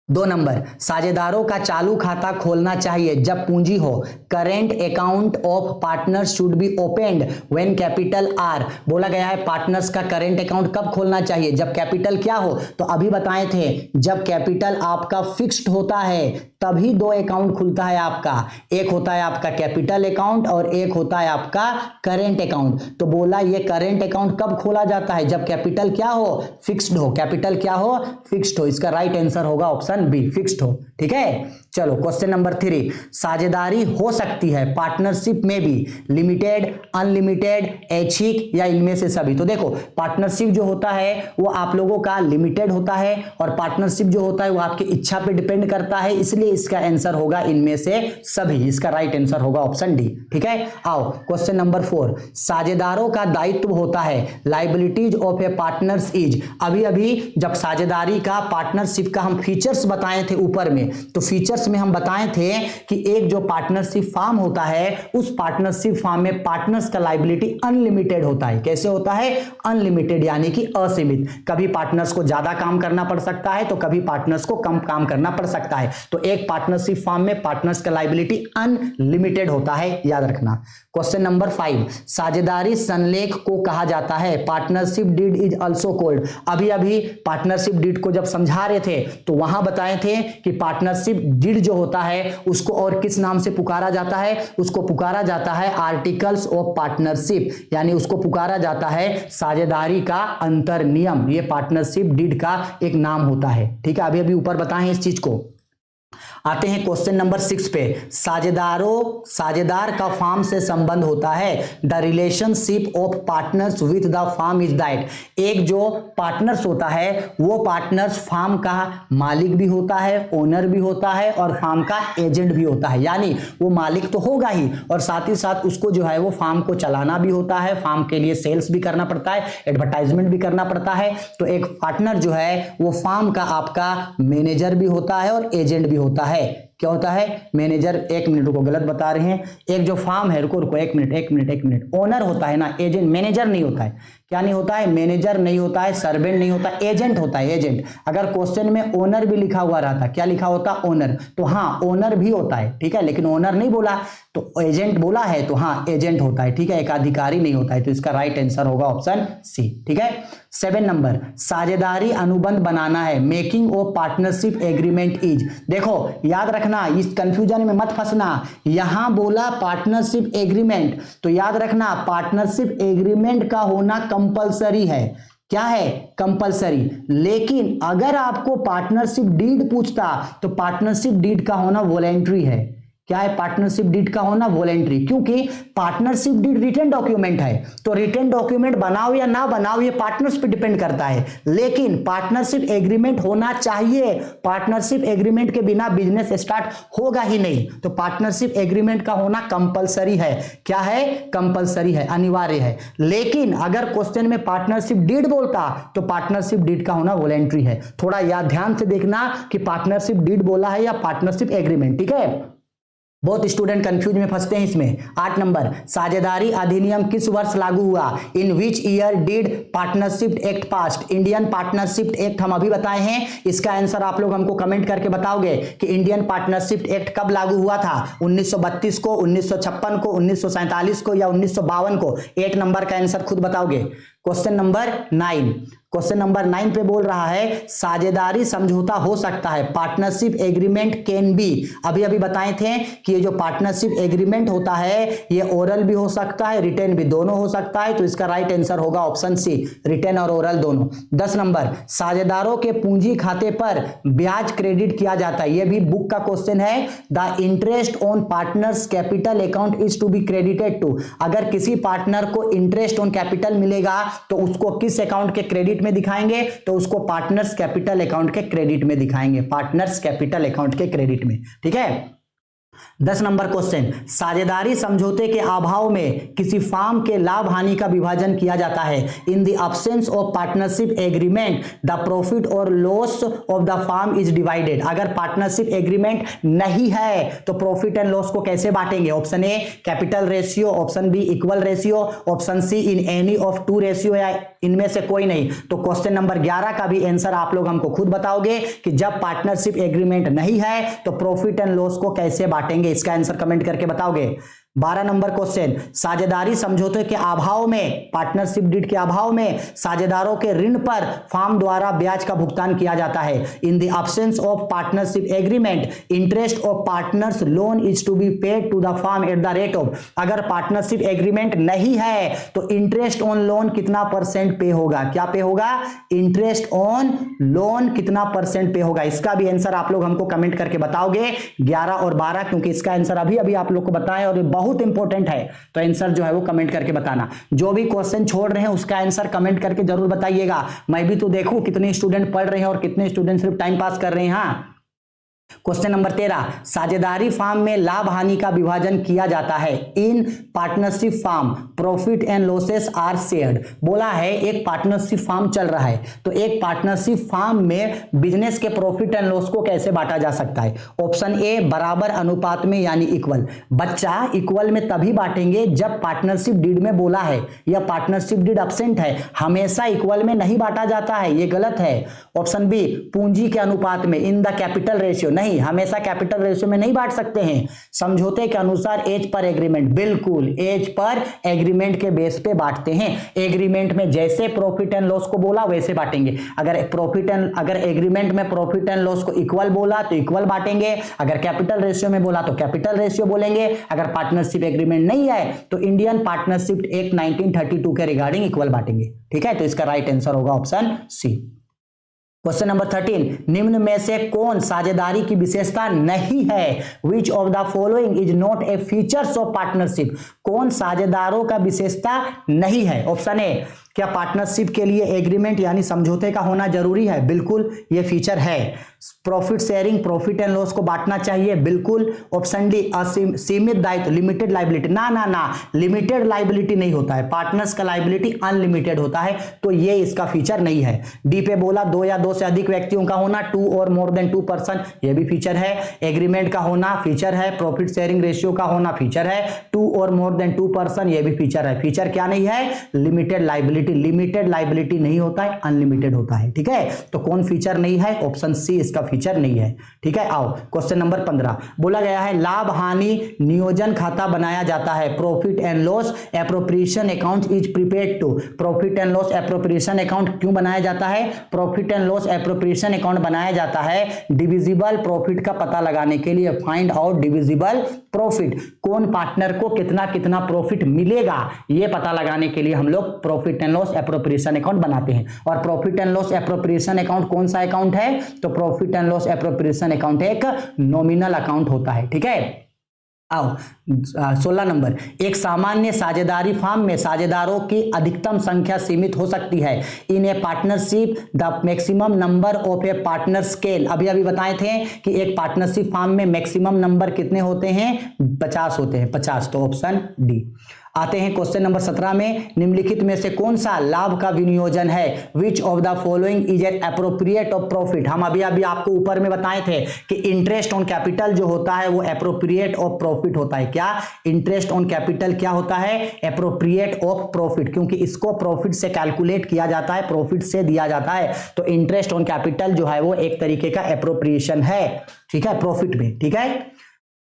2 नंबर, साझेदारों का चालू खाता खोलना चाहिए जब पूंजी हो। Current account of partners should be opened when capital R. बोला गया है पार्टनर्स का करेंट अकाउंट कब खोलना चाहिए? जब कैपिटल क्या हो? तो अभी बताए थे जब कैपिटल आपका फिक्स्ड होता है तभी 2 अकाउंट खुलता है आपका। एक होता है आपका कैपिटल अकाउंट और एक होता है आपका करेंट अकाउंट। तो बोला ये करेंट अकाउंट कब खोला जाता है? जब कैपिटल क्या हो? फिक्स्ड हो। कैपिटल क्या हो? फिक्स्ड हो। इसका राइट आंसर होगा ऑप्शन बी, फिक्स्ड हो, ठीक है। चलो क्वेश्चन नंबर 3, साझेदारी हो सकती है पार्टनरशिप में भी लिमिटेड, अनलिमिटेड, ऐच्छिक या इनमें से सभी। तो देखो पार्टनरशिप जो होता है वो आप लोगों का लिमिटेड होता है और पार्टनरशिप जो होता है वो आपकी इच्छा पे डिपेंड करता है, इसलिए इसका आंसर होगा इनमें से सभी। इसका राइट आंसर होगा ऑप्शन डी, ठीक है। आओ क्वेश्चन नंबर 4, साझेदारों का दायित्व होता है liabilities of A partners is. अभी जब साझेदारी का पार्टनरशिप का हम फीचर्स बताए थे ऊपर में, तो फीचर्स में हम बताए थे कि एक जो पार्टनरशिप फार्म होता है उस पार्टनरशिप फार्म में पार्टनर्स का लायबिलिटी अनलिमिटेड होता है। कैसे होता है? अनलिमिटेड, यानी कि असीमित। कभी पार्टनर्स को ज्यादा काम करना पड़ सकता है तो कभी पार्टनर्स को कम काम करना पड़ सकता है। तो एक पार्टनरशिप फार्म में पार्टनर्स का लायबिलिटी अनलिमिटेड होता है, याद रखना। क्वेश्चन नंबर 5, साझेदारी संलेख को कहा जाता है partnership deed is also called. अभी पार्टनरशिप डीड को जब समझा रहे थे तो वहां बताए थे कि पार्टनरशिप डीड जो होता है उसको और किस नाम से पुकारा जाता है? उसको पुकारा जाता है आर्टिकल्स ऑफ पार्टनरशिप, यानी उसको पुकारा जाता है साझेदारी का अंतर नियम। ये पार्टनरशिप डीड का एक नाम होता है। ठीक है, अभी अभी ऊपर बताएं इस चीज को। आते हैं क्वेश्चन नंबर 6 पे। साझेदार का फार्म से संबंध होता है। The relationship of partners with the firm is that, एक जो पार्टनर्स होता है वो पार्टनर्स फार्म का मालिक भी होता है, ओनर भी होता है और फार्म का एजेंट भी होता है। यानी वो मालिक तो होगा ही और साथ ही साथ उसको जो है वो फार्म को चलाना भी होता है, फार्म के लिए सेल्स भी करना पड़ता है, एडवर्टाइजमेंट भी करना पड़ता है। तो एक पार्टनर जो है वो फार्म का आपका मैनेजर भी होता है और एजेंट भी होता है। क्या होता है? मैनेजर, एक मिनट रुको, गलत बता रहे हैं। एक जो फार्म है, रुको रुको एक मिनट, ओनर होता है ना, एजेंट, मैनेजर नहीं होता है। क्या नहीं होता है? मैनेजर नहीं होता है, सर्वेंट नहीं होता, एजेंट होता है, एजेंट। अगर क्वेश्चन में ओनर भी लिखा हुआ रहता, क्या लिखा होता? ओनर। तो हाँ, ओनर भी होता है, ठीक है, लेकिन ओनर नहीं बोला तो एजेंट बोला है, तो हाँ एजेंट होता है, ठीक है, एक अधिकारी नहीं होता है। तो इसका राइट आंसर होगा ऑप्शन सी। ठीक है, 7 नंबर, साझेदारी अनुबंध बनाना है। Making of partnership agreement is, देखो याद रखना, इस कंफ्यूजन में मत फंसना। यहां बोला पार्टनरशिप एग्रीमेंट, तो याद रखना पार्टनरशिप एग्रीमेंट का होना कंपलसरी है। क्या है? कंपलसरी। लेकिन अगर आपको पार्टनरशिप डीड पूछता तो पार्टनरशिप डीड का होना वॉलेंट्री है। क्या है? पार्टनरशिप डीड का होना वॉलेंट्री, क्योंकि पार्टनरशिप डीड रिटन डॉक्यूमेंट है। तो रिटन डॉक्यूमेंट बनाओ या ना बनाओ ये पार्टनर्स पे डिपेंड करता है, लेकिन पार्टनरशिप एग्रीमेंट होना चाहिए। पार्टनरशिप एग्रीमेंट के बिना बिजनेस स्टार्ट होगा ही नहीं। तो पार्टनरशिप एग्रीमेंट का होना कंपलसरी है। क्या है? कंपलसरी है, अनिवार्य है। लेकिन अगर क्वेश्चन में पार्टनरशिप डीड बोलता तो पार्टनरशिप डीड का होना वॉलेंट्री है। थोड़ा याद ध्यान से देखना कि पार्टनरशिप डीड बोला है या पार्टनरशिप एग्रीमेंट। ठीक है, बहुत स्टूडेंट कंफ्यूज में फंसते हैं इसमें। 8 नंबर, साझेदारी अधिनियम किस वर्ष लागू हुआ? In which year did partnership act passed? Indian partnership act हम अभी बताए हैं, इसका आंसर आप लोग हमको कमेंट करके बताओगे कि इंडियन पार्टनरशिप एक्ट कब लागू हुआ था। 1932 को, 1956 को, 1947 को या 1952 को? 8 नंबर का आंसर खुद बताओगे। क्वेश्चन नंबर 9, क्वेश्चन नंबर 9 पे बोल रहा है साझेदारी समझौता हो सकता है। पार्टनरशिप एग्रीमेंट कैन बी, अभी अभी बताए थे कि ये जो पार्टनरशिप एग्रीमेंट होता है ये ओरल भी हो सकता है, रिटेन भी, दोनों हो सकता है। तो इसका राइट आंसर होगा ऑप्शन सी, रिटेन और ओरल दोनों। 10 नंबर, साझेदारों के पूंजी खाते पर ब्याज क्रेडिट किया जाता है। ये भी बुक का क्वेश्चन है। The interest on partners capital account is to be credited to, अगर किसी पार्टनर को इंटरेस्ट ऑन कैपिटल मिलेगा तो उसको किस अकाउंट के क्रेडिट में दिखाएंगे? तो उसको पार्टनर्स कैपिटल अकाउंट के क्रेडिट में दिखाएंगे, पार्टनर्स कैपिटल अकाउंट के क्रेडिट में। ठीक है, 10 नंबर क्वेश्चन, साझेदारी समझौते के अभाव में किसी फार्म के लाभ हानि का विभाजन किया जाता है। In the absence of partnership agreement the profit or loss of the firm is divided, अगर पार्टनरशिप एग्रीमेंट नहीं है तो प्रॉफिट एंड लॉस को कैसे बांटेंगे? Option A capital ratio, option B equal ratio, option C in any of 2 ratio या इनमें से कोई नहीं। तो क्वेश्चन नंबर 11 का भी आंसर आप लोग हमको खुद बताओगे कि जब पार्टनरशिप एग्रीमेंट नहीं है तो प्रॉफिट एंड लॉस को कैसे बांटेंगे, इसका आंसर कमेंट करके बताओगे। 12 नंबर क्वेश्चन, साझेदारी समझौते के अभाव में, पार्टनरशिप डीड के अभाव में साझेदारों के ऋण पर फार्म द्वारा ब्याज का भुगतान किया जाता है। In the absence of partnership agreement interest of partners loan is to be paid to the firm at the rate of, अगर पार्टनरशिप एग्रीमेंट नहीं है तो इंटरेस्ट ऑन लोन कितना % पे होगा? क्या पे होगा? इंटरेस्ट ऑन लोन कितना % पे होगा? इसका भी आंसर आप लोग हमको कमेंट करके बताओगे 11 और 12, क्योंकि इसका आंसर अभी अभी आप लोग को बताएं और बहुत इंपॉर्टेंट है। तो आंसर जो है वो कमेंट करके बताना। जो भी क्वेश्चन छोड़ रहे हैं उसका आंसर कमेंट करके जरूर बताइएगा, मैं भी तो देखूं कितने स्टूडेंट पढ़ रहे हैं और कितने स्टूडेंट सिर्फ टाइम पास कर रहे हैं। हाँ, क्वेश्चन नंबर 13, साझेदारी फार्म में लाभ हानि का विभाजन किया जाता है। In partnership firm profit and losses are shared, बोला है एक पार्टनरशिप फार्म चल रहा है तो एक पार्टनरशिप फार्म में बिजनेस के प्रॉफिट एंड लॉस को कैसे बांटा जा सकता है? ऑप्शन ए बराबर अनुपात में यानी इक्वल, बच्चा इक्वल में तभी बांटेंगे जब पार्टनरशिप डीड में बोला है या पार्टनरशिप डीड एब्सेंट है, हमेशा इक्वल में नहीं बांटा जाता है, ये गलत है। ऑप्शन बी पूंजी के अनुपात में, इन द कैपिटल रेशियो, नहीं, हमेशा कैपिटल रेशियो में नहीं बांट सकते हैं। समझौते के अनुसार एज पर एग्रीमेंट, बिल्कुल एज पर एग्रीमेंट के बेस पे बांटते हैं। एग्रीमेंट में जैसे प्रॉफिट एंड लॉस को बोला वैसे बांटेंगे। अगर एग्रीमेंट में प्रॉफिट एंड लॉस को इक्वल बोला तो इक्वल बांटेंगे, अगर कैपिटल रेशियो में बोला तो कैपिटल रेशियो बोलेंगे। अगर पार्टनरशिप एग्रीमेंट नहीं है तो इंडियन पार्टनरशिप एक्ट 1932 के रिगार्डिंग इक्वल बांटेंगे। ठीक है, तो इसका राइट आंसर होगा ऑप्शन सी। क्वेश्चन नंबर 13, निम्न में से कौन साझेदारी की विशेषता नहीं है? Which of the following is not a features of partnership? कौन साझेदारों का विशेषता नहीं है? ऑप्शन ए, क्या पार्टनरशिप के लिए एग्रीमेंट यानी समझौते का होना जरूरी है? बिल्कुल ये फीचर है। Profit sharing, profit and loss को बांटना चाहिए? बिल्कुल। ऑप्शन डी, सीमित दायित्व, लिमिटेड लाइबिलिटी, ना लिमिटेड लाइबिलिटी नहीं होता है, पार्टनर्स का लाइबिलिटी अनलिमिटेड होता है, तो ये इसका फीचर नहीं है। डी पे बोला दो या दो से अधिक व्यक्तियों का होना, 2 और मोर देन 2 पर्सन, ये भी फीचर है। एग्रीमेंट का होना फीचर है। प्रॉफिट शेयरिंग रेशियो का होना फीचर है। 2 और मोर देन 2 पर्सन, ये भी फीचर है। फीचर क्या नहीं है? Limited liability. लिमिटेड लाइबिलिटी नहीं होता है, अनलिमिटेड होता है। ठीक है, तो कौन फीचर नहीं है? ऑप्शन सी इसका फीचर नहीं है। ठीक है, आओ क्वेश्चन नंबर 15, बोला गया है लाभ हानि नियोजन खाता बनाया जाता है। Profit and loss appropriation account is prepared to. Profit and loss appropriation account क्यों बनाया जाता है? Profit and loss appropriation account बनाया जाता है डिविजिबल प्रॉफिट का पता लगाने के लिए। फाइंड आउट डिविजिबल प्रॉफिट, कौन पार्टनर को कितना कितना प्रॉफिट मिलेगा ये पता लगाने के लिए हम लोग profit and loss appropriation account बनाते हैं। और profit and loss appropriation account कौन सा अकाउंट है? तो profit and loss appropriation account एक नॉमिनल अकाउंट होता है। ठीक है, आओ 16 नंबर, एक सामान्य साझेदारी फर्म में साझेदारों की अधिकतम संख्या सीमित हो सकती है। In a partnership the maximum number of a partner scale, अभी बताए थे कि एक पार्टनरशिप फर्म में मैक्सिमम नंबर कितने होते हैं? 50 होते हैं, 50, तो ऑप्शन डी। आते हैं क्वेश्चन नंबर 17 में, निम्नलिखित में से कौन सा लाभ का विनियोजन है? Which of the following is an appropriate of profit? हम अभी आपको ऊपर में बताए थे कि इंटरेस्ट ऑन कैपिटल जो होता है वो एप्रोप्रिएट ऑफ प्रॉफिट होता है। क्या? इंटरेस्ट ऑन कैपिटल क्या होता है? एप्रोप्रिएट ऑफ प्रॉफिट, क्योंकि इसको प्रॉफिट से कैलकुलेट किया जाता है, प्रॉफिट से दिया जाता है, तो इंटरेस्ट ऑन कैपिटल जो है वो एक तरीके का एप्रोप्रिएशन है। ठीक है, प्रॉफिट में। ठीक है,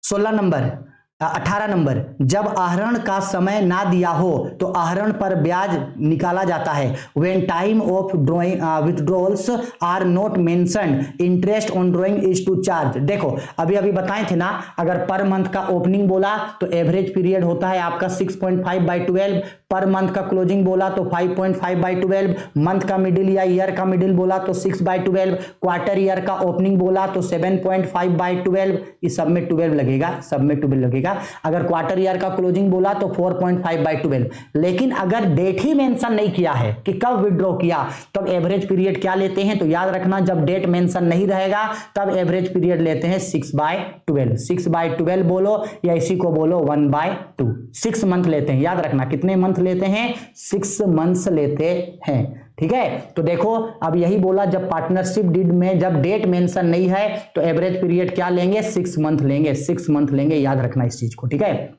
18 नंबर, जब आहरण का समय ना दिया हो तो आहरण पर ब्याज निकाला जाता है। When time of drawing withdrawals are not mentioned interest on drawing is to charge. देखो अभी बताए थे ना, अगर पर मंथ का ओपनिंग बोला तो एवरेज पीरियड होता है आपका 6.5/12, पर मंथ का क्लोजिंग बोला तो 5.5/12, मंथ का मिडिल या ईयर का मिडिल बोला तो 6/12, क्वार्टर ईयर का ओपनिंग बोला तो 7.5/12, इस सब में 12 लगेगा, सब में 12 लगेगा। अगर क्वार्टर ईयर का क्लोजिंग बोला तो 4.5/12, लेकिन अगर डेट ही मेंशन नहीं किया है कि कब विड्रॉ किया, तब एवरेज पीरियड क्या लेते हैं? तो याद रखना, जब डेट मेंशन नहीं रहेगा तब एवरेज पीरियड लेते हैं 6/12। 6/12 बोलो या इसी को बोलो 1/2, 6 मंथ लेते हैं। याद रखना कितने मंथ लेते हैं? 6 मंथ्स लेते हैं। ठीक है, तो देखो अब यही बोला, जब पार्टनरशिप डीड में जब डेट मेंशन नहीं है तो एवरेज पीरियड क्या लेंगे? 6 मंथ लेंगे, 6 मंथ लेंगे, याद रखना इस चीज को। ठीक है,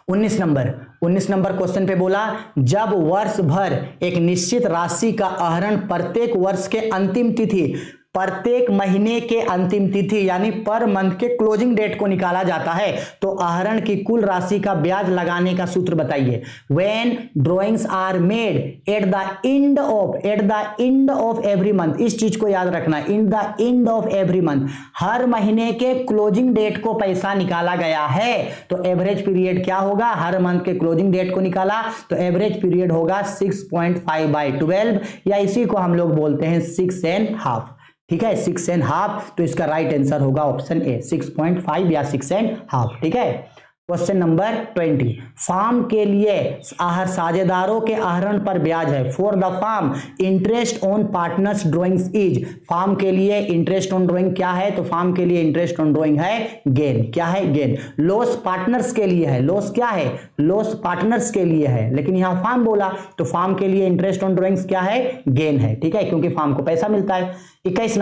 19 नंबर क्वेश्चन पे बोला, जब वर्ष भर एक निश्चित राशि का आहरण प्रत्येक वर्ष के अंतिम तिथि, प्रत्येक महीने के अंतिम तिथि यानी पर मंथ के क्लोजिंग डेट को निकाला जाता है, तो आहरण की कुल राशि का ब्याज लगाने का सूत्र बताइए। When drawings are made at the end of every month, इस चीज को याद रखना, in the end of every month, हर महीने के क्लोजिंग डेट को पैसा निकाला गया है, तो एवरेज पीरियड क्या होगा? हर मंथ के क्लोजिंग डेट को निकाला तो एवरेज पीरियड होगा 6.5/12, या इसी को हम लोग बोलते हैं 6.5। ठीक है, 6.5, तो इसका राइट आंसर होगा ऑप्शन ए, 6.5 या 6.5। ठीक है, क्वेश्चन नंबर 20, फार्म के लिए साझेदारों के आहरण पर ब्याज है। For the firm interest on partners drawings is, firm के लिए इंटरेस्ट ऑन ड्रॉइंग क्या है? तो फार्म के लिए इंटरेस्ट ऑन ड्रॉइंग है गेन। क्या है? गेन। लॉस पार्टनर्स के लिए है, लॉस क्या है? लॉस पार्टनर्स के लिए है, लेकिन यहां फार्म बोला तो फार्म के लिए इंटरेस्ट ऑन ड्रॉइंग्स क्या है? गेन है। ठीक है, क्योंकि फार्म को पैसा मिलता है। 21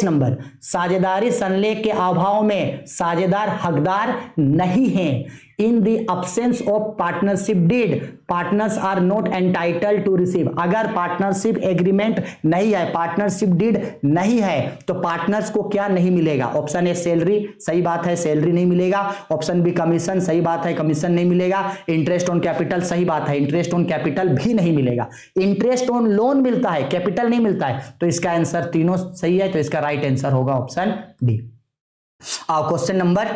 नंबर, साझेदारी संलेख के अभाव में साझेदार हकदार नहीं है। In the absence of partnership deed partners are not entitled to receive. अगर पार्टनरशिप एग्रीमेंट नहीं है, पार्टनरशिप डीड नहीं है, तो पार्टनर्स को क्या नहीं मिलेगा? ऑप्शन ए सैलरी, सही बात है, सैलरी नहीं मिलेगा। ऑप्शन बी कमीशन, सही बात है, कमीशन नहीं मिलेगा। इंटरेस्ट ऑन कैपिटल, सही बात है, इंटरेस्ट ऑन कैपिटल भी नहीं मिलेगा। इंटरेस्ट ऑन लोन मिलता है, कैपिटल नहीं मिलता है। तो इसका आंसर तीनों सही है, तो इसका राइट आंसर होगा ऑप्शन डी। क्वेश्चन नंबर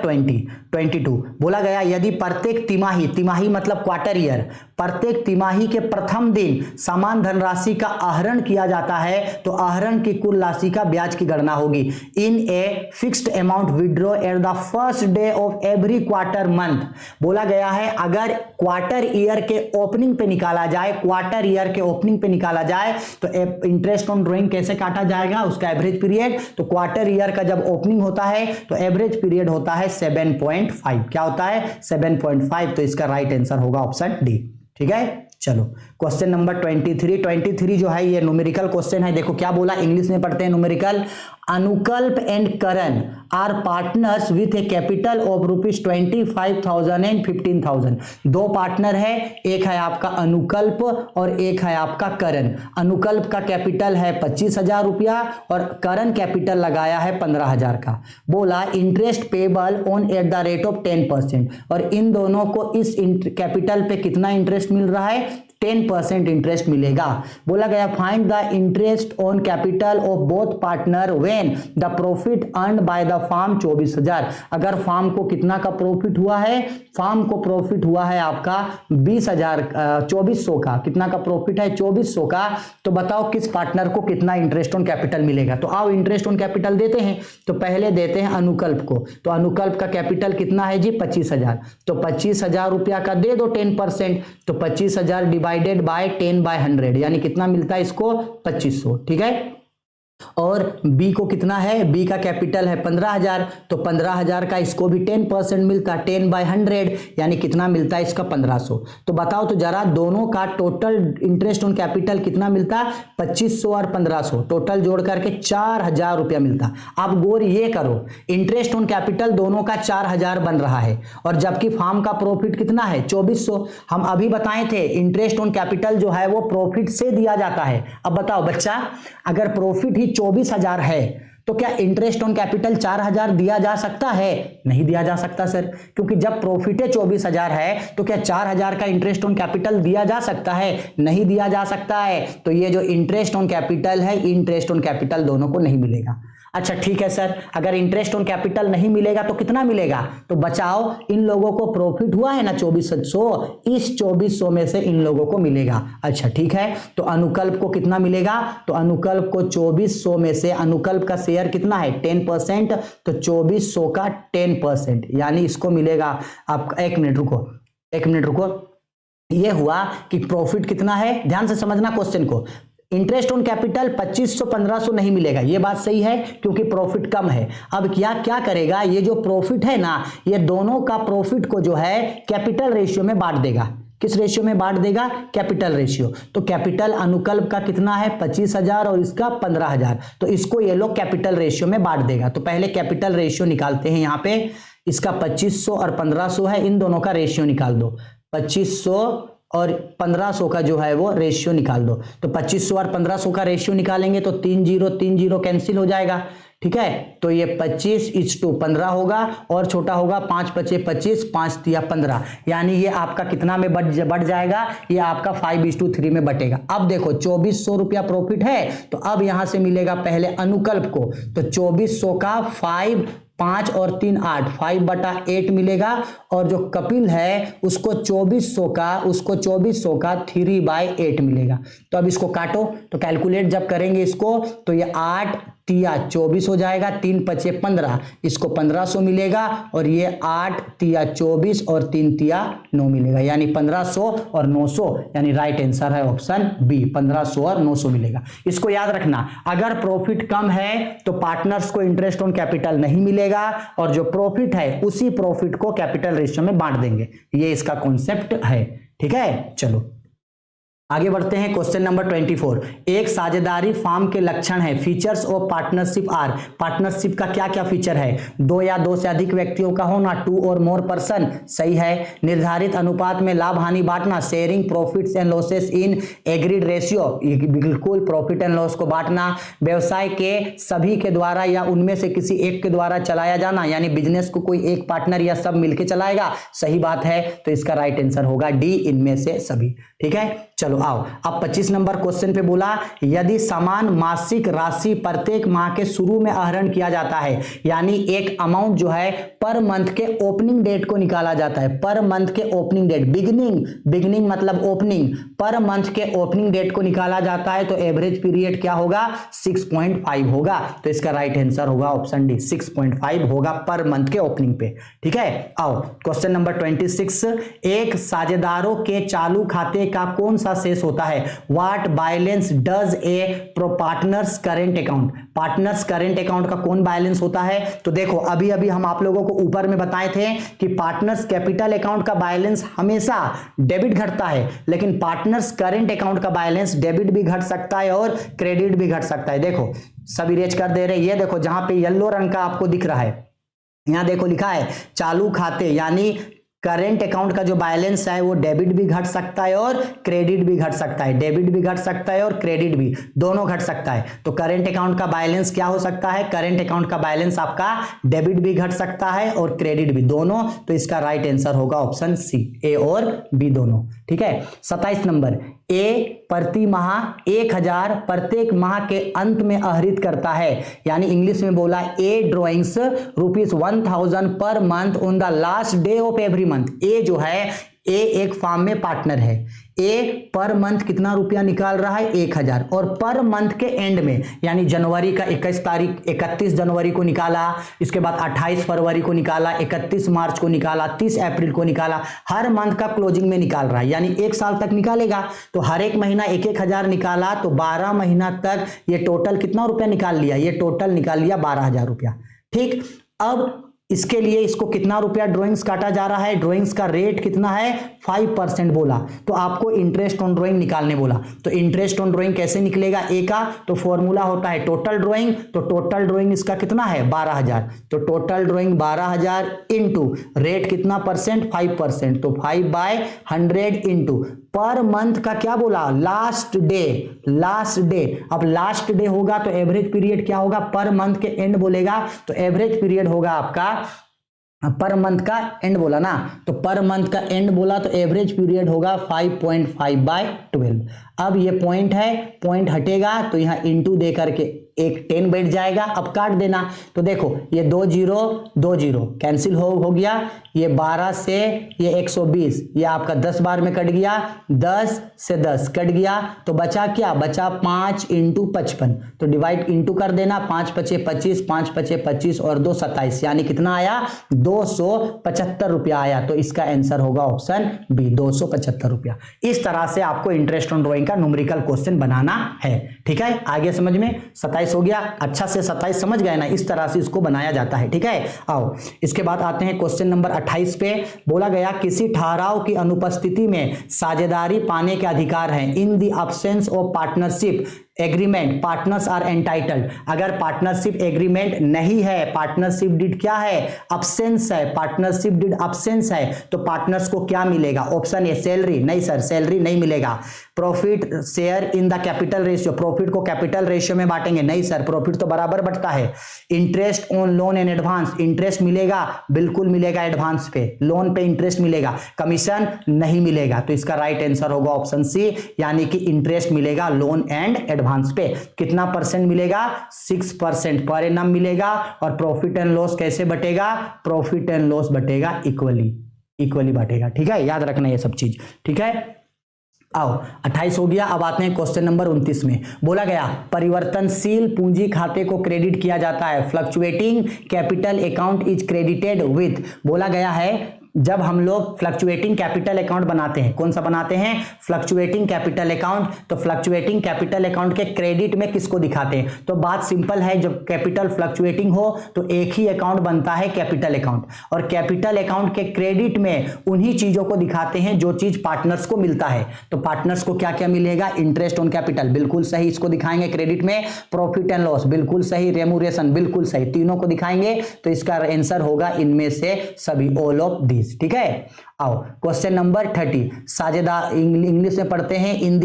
22 बोला गया यदि प्रत्येक तिमाही, तिमाही मतलब क्वार्टर ईयर, प्रत्येक तिमाही के प्रथम दिन समान धनराशि का आहरण किया जाता है तो आहरण की कुल राशि का ब्याज की गणना होगी। In a fixed amount withdraw at the first day of every quarter month. बोला गया है अगर क्वार्टर ईयर के ओपनिंग पे निकाला जाए, क्वार्टर ईयर के ओपनिंग पे निकाला जाए तो इंटरेस्ट ऑन ड्रॉइंग कैसे काटा जाएगा? उसका एवरेज पीरियड। तो क्वार्टर ईयर का जब ओपनिंग होता है तो एवरेज पीरियड होता है 7.5। क्या होता है? 7.5। तो इसका राइट आंसर होगा ऑप्शन डी। ठीक है, चलो क्वेश्चन नंबर 23 जो है ये न्यूमेरिकल क्वेश्चन है। देखो क्या बोला, इंग्लिश में पढ़ते हैं numerical. Anukalp and Karan are partners with a capital of ₹25,000 and 15,000। दो पार्टनर है, एक है आपका अनुकल्प और एक है आपका करण। अनुकल्प का कैपिटल है 25,000 रुपया और करण कैपिटल लगाया है 15,000 का। बोला interest payable on eight the rate of 10%। और इन दोनों को इस कैपिटल पे कितना इंटरेस्ट मिल रहा है? 10% इंटरेस्ट मिलेगा। बोला गया find the interest on capital of both partner when the profit earned by the firm 24,000। अगर फार्म को कितना का प्रॉफिट हुआ है? फार्म को प्रॉफिट हुआ है आपका 2400 का। कितना का प्रॉफिट है? 2400 का। तो बताओ किस पार्टनर को कितना इंटरेस्ट ऑन कैपिटल मिलेगा? तो आओ इंटरेस्ट ऑन कैपिटल देते हैं। तो पहले देते हैं अनुकल्प को। तो अनुकल्प का कैपिटल कितना है जी? 25,000। तो 25,000 रुपया का दे दो 10%। तो 25,000 डिवाइडेड बाय 10/100 यानी कितना मिलता है इसको? 2500। ठीक है, और बी को कितना है? बी का कैपिटल है 15,000। तो 15,000 का इसको भी 10% मिलता, 10/100 यानी कितना मिलता है इसका? 1500। तो बताओ तो जरा दोनों का टोटल इंटरेस्ट ऑन कैपिटल कितना मिलता? 2500 और 1500 टोटल जोड़ करके 4,000 रुपया मिलता। अब गौर ये करो, इंटरेस्ट ऑन कैपिटल दोनों का 4,000 बन रहा है और जबकि फार्म का प्रॉफिट कितना है? 2400। हम अभी बताए थे इंटरेस्ट ऑन कैपिटल जो है वो प्रॉफिट से दिया जाता है। अब बताओ बच्चा, अगर प्रॉफिट ही 24,000 है तो क्या इंटरेस्ट ऑन कैपिटल 4,000 दिया जा सकता है? नहीं दिया जा सकता सर, क्योंकि जब प्रॉफिट 24,000 है तो क्या 4,000 का इंटरेस्ट ऑन कैपिटल दिया जा सकता है? नहीं दिया जा सकता है। तो ये जो इंटरेस्ट ऑन कैपिटल है, इंटरेस्ट ऑन कैपिटल दोनों को नहीं मिलेगा। अच्छा ठीक है सर, अगर इंटरेस्ट ऑन कैपिटल नहीं मिलेगा तो कितना मिलेगा? तो बचाओ, इन लोगों को प्रॉफिट हुआ है ना 2400, इस 2400 में से इन लोगों को मिलेगा। अच्छा ठीक है, तो अनुकल्प को कितना मिलेगा? तो अनुकल्प को 2400 में से अनुकल्प का शेयर कितना है? 10%। तो 2400 का 10% यानी इसको मिलेगा आपका, एक मिनट रुको, ये हुआ कि प्रॉफिट कितना है? ध्यान से समझना क्वेश्चन को। इंटरेस्ट ऑन कैपिटल 2500 1500 नहीं मिलेगा, ये बात सही है, क्योंकि प्रॉफिट कम है। अब क्या करेगा, ये जो प्रॉफिट है ना, ये दोनों का प्रॉफिट को जो है कैपिटल रेशियो में बांट देगा। किस रेशियो में बांट देगा? Capital ratio. तो कैपिटल अनुकल्प का कितना है? 25,000 और इसका 15,000। तो इसको ये लोग कैपिटल रेशियो में बांट देगा। तो पहले कैपिटल रेशियो निकालते हैं। यहाँ पे इसका 2500 और 1500 है, इन दोनों का रेशियो निकाल दो। 2500 और 1500 का जो है वो रेशियो निकाल दो। तो 2500 और 1500 का रेशियो निकालेंगे तो 3 0 कैंसिल हो जाएगा। ठीक है, तो ये 25:15 होगा और छोटा होगा 5 × 5 = 25, 5 × 3 = 15, यानी ये आपका कितना में बढ़ जाएगा? ये आपका 5:3 में बटेगा। अब देखो 2400 रुपया प्रॉफिट है, तो अब यहां से मिलेगा पहले अनुकल्प को, तो 2400 का 5 5 और 3 8, 5/8 मिलेगा। और जो कपिल है उसको 2400 का 3/8 मिलेगा। तो अब इसको काटो, तो कैलकुलेट जब करेंगे इसको तो ये 8 तिया 24 हो जाएगा, 3 × 5 = 15, इसको 1500 मिलेगा। और ये 8 तिया 24 और 3 तिया 9 मिलेगा, यानी 1500 और 900, यानी राइट आंसर है ऑप्शन बी, 1500 और 900 मिलेगा। इसको याद रखना, अगर प्रॉफिट कम है तो पार्टनर्स को इंटरेस्ट ऑन कैपिटल नहीं मिलेगा और जो प्रॉफिट है उसी प्रॉफिट को कैपिटल रेशियो में बांट देंगे। ये इसका कॉन्सेप्ट है। ठीक है, चलो आगे बढ़ते हैं क्वेश्चन नंबर 24। एक साझेदारी फार्म के लक्षण है। Features of partnership are. Partnership का क्या क्या फीचर है? दो या दो से अधिक व्यक्तियों का होना, 2 और मोर पर्सन, सही है। निर्धारित अनुपात में लाभ हानि बांटना, sharing profits and losses in agreed ratio, बिल्कुल प्रॉफिट एंड लॉस को बांटना। व्यवसाय के सभी के द्वारा या उनमें से किसी एक के द्वारा चलाया जाना, यानी बिजनेस को कोई एक पार्टनर या सब मिलकर चलाएगा, सही बात है। तो इसका राइट आंसर होगा डी, इनमें से सभी। ठीक है, चलो आओ। अब 25 नंबर क्वेश्चन पे बोला, यदि समान मासिक राशि प्रत्येक माह के शुरू में आहरण किया जाता है, यानी एक अमाउंट जो है पर मंथ के ओपनिंग डेट को निकाला जाता है। पर मंथ के ओपनिंग डेट, बिगिनिंग मतलब ओपनिंग, पर मंथ के ओपनिंग डेट को निकाला जाता है, तो एवरेज पीरियड क्या होगा? 6.5 होगा। तो इसका राइट आंसर होगा ऑप्शन डी, 6.5 होगा पर मंथ के ओपनिंग पे। ठीक है, आओ क्वेश्चन नंबर 26। एक साझेदारों के चालू खाते का कौन सा शेष होता है? What balance does a partners current account. Partners current account का कौन बैलेंस होता है? तो देखो, अभी अभी हम आप लोगों को ऊपर में बताए थे कि पार्टनर्स कैपिटल अकाउंट का बैलेंस हमेशा डेबिट घटता है, लेकिन पार्टनर्स करेंट अकाउंट का बैलेंस डेबिट भी घट सकता है और क्रेडिट भी घट सकता है। देखो सब इरेज कर दे रहे हैं। ये देखो जहां पे येलो रंग का आपको दिख रहा है, यहां देखो लिखा है चालू खाते, यानी करेंट अकाउंट का जो बैलेंस है वो डेबिट भी घट सकता है और क्रेडिट भी घट सकता है। डेबिट भी घट सकता है और क्रेडिट भी, दोनों घट सकता है। तो करेंट अकाउंट का बैलेंस क्या हो सकता है? करेंट अकाउंट का बैलेंस आपका डेबिट भी घट सकता है और क्रेडिट भी, दोनों। तो इसका राइट आंसर होगा ऑप्शन सी, ए और बी दोनों। ठीक है, 27 नंबर। ए प्रति माह 1000 प्रत्येक माह के अंत में आहरित करता है, यानी इंग्लिश में बोला ए drawings ₹1000 per month on the last day of every month. ए जो है, ए एक फार्म में पार्टनर है। ए पर मंथ कितना रुपया निकाल रहा है? 1000, और पर मंथ के एंड में, यानी जनवरी का 31 जनवरी को निकाला, इसके बाद 28 फरवरी को निकाला, 31 मार्च को निकाला, 30 अप्रैल को निकाला, हर मंथ का क्लोजिंग में निकाल रहा है, यानी एक साल तक निकालेगा। तो हर एक महीना 1000 निकाला, तो 12 महीना तक ये टोटल कितना रुपया निकाल लिया? ये टोटल निकाल लिया 12000 रुपया। ठीक, अब इसके लिए इसको कितना रुपया ड्राइंग्स काटा जा रहा है? ड्राइंग्स का रेट कितना है? 5% बोला, तो आपको इंटरेस्ट ऑन ड्राइंग निकालने बोला। तो इंटरेस्ट ऑन ड्राइंग कैसे निकलेगा? ए का तो फॉर्मूला होता है टोटल ड्राइंग, तो टोटल ड्राइंग इसका कितना है? 12000। तो टोटल ड्राइंग 12000 इंटू रेट कितना परसेंट? 5%, तो 5/100 इंटू पर मंथ का क्या बोला? Last day. अब लास्ट डे होगा तो एवरेज पीरियड क्या होगा? पर मंथ के एंड बोलेगा, तो एवरेज पीरियड होगा आपका, पर मंथ का एंड बोला ना, तो पर मंथ का एंड बोला तो एवरेज पीरियड होगा 5.5/12। अब ये पॉइंट है, पॉइंट हटेगा तो यहां इंटू दे करके एक 10 बैठ जाएगा। अब काट देना, तो देखो ये 2 0 कैंसिल हो गया, ये 12 से ये 120, ये आपका 10 बार में कट गया, 10 से 10 कट गया, तो बचा क्या? बचा 5 × 55, तो डिवाइड इंटू कर देना, 5 × 5 = 25, 5 × 25 और 2 27, यानी कितना आया? 275 रुपया आया। तो इसका आंसर होगा ऑप्शन बी, 275 रुपया। इस तरह से आपको इंटरेस्ट ऑन ड्राइंग का न्यूमेरिकल क्वेश्चन बनाना है। ठीक है, आगे समझ में? 27 हो गया, अच्छा से 27 समझ गए ना? इस तरह से इसको बनाया जाता है। ठीक है, आओ इसके बाद आते हैं क्वेश्चन नंबर 28 पे। बोला गया किसी ठहराव की अनुपस्थिति में साझेदारी पाने के अधिकार है। In the absence of partnership agreement partners are entitled. अगर पार्टनरशिप एग्रीमेंट नहीं है, पार्टनरशिप डीड क्या है? अब्सेंस है। पार्टनरशिप डीड अब्सेंस है, तो पार्टनर्स को क्या मिलेगा? Option A salary. नहीं सर, सैलरी नहीं मिलेगा। Profit share in the capital ratio, profit को कैपिटल रेशियो में बांटेंगे। नहीं सर, प्रॉफिट तो बराबर बंटता है। Interest on loan and advance, interest मिलेगा? बिल्कुल मिलेगा, एडवांस पे, लोन पे इंटरेस्ट मिलेगा। कमीशन नहीं मिलेगा, तो इसका राइट आंसर होगा ऑप्शन सी, यानी कि इंटरेस्ट मिलेगा लोन एंड एडवांस पे। कितना परसेंट मिलेगा? 6% पर एनम मिलेगा। और प्रॉफिट एंड लॉस कैसे बटेगा? प्रॉफिट एंड लॉस बटेगा इक्वली बटेगा। ठीक है, याद रखना ये सब चीज। ठीक है, आओ 28 हो गया। अब आते हैं क्वेश्चन नंबर 29 में। बोला गया परिवर्तनशील पूंजी खाते को क्रेडिट किया जाता है। Fluctuating capital account is credited with. बोला गया है जब हम लोग फ्लक्चुएटिंग कैपिटल अकाउंट बनाते हैं, कौन सा बनाते हैं, फ्लक्चुएटिंग कैपिटल अकाउंट, तो फ्लक्चुएटिंग कैपिटल अकाउंट के क्रेडिट में किसको दिखाते हैं, तो बात सिंपल है, जब कैपिटल फ्लक्चुएटिंग हो तो एक ही अकाउंट बनता है कैपिटल अकाउंट, और कैपिटल अकाउंट के क्रेडिट में उन्हीं चीजों को दिखाते हैं जो चीज पार्टनर्स को मिलता है। तो पार्टनर्स को क्या क्या मिलेगा, इंटरेस्ट ऑन कैपिटल, बिल्कुल सही, इसको दिखाएंगे क्रेडिट में। प्रॉफिट एंड लॉस, बिल्कुल सही। रेमुरेशन, बिल्कुल सही, तीनों को दिखाएंगे। तो इसका आंसर होगा इनमें से सभी, ऑल ऑफ दिस। ठीक है, आओ क्वेश्चन नंबर 30, साझेदार, इंग्लिश में पढ़ते हैं। In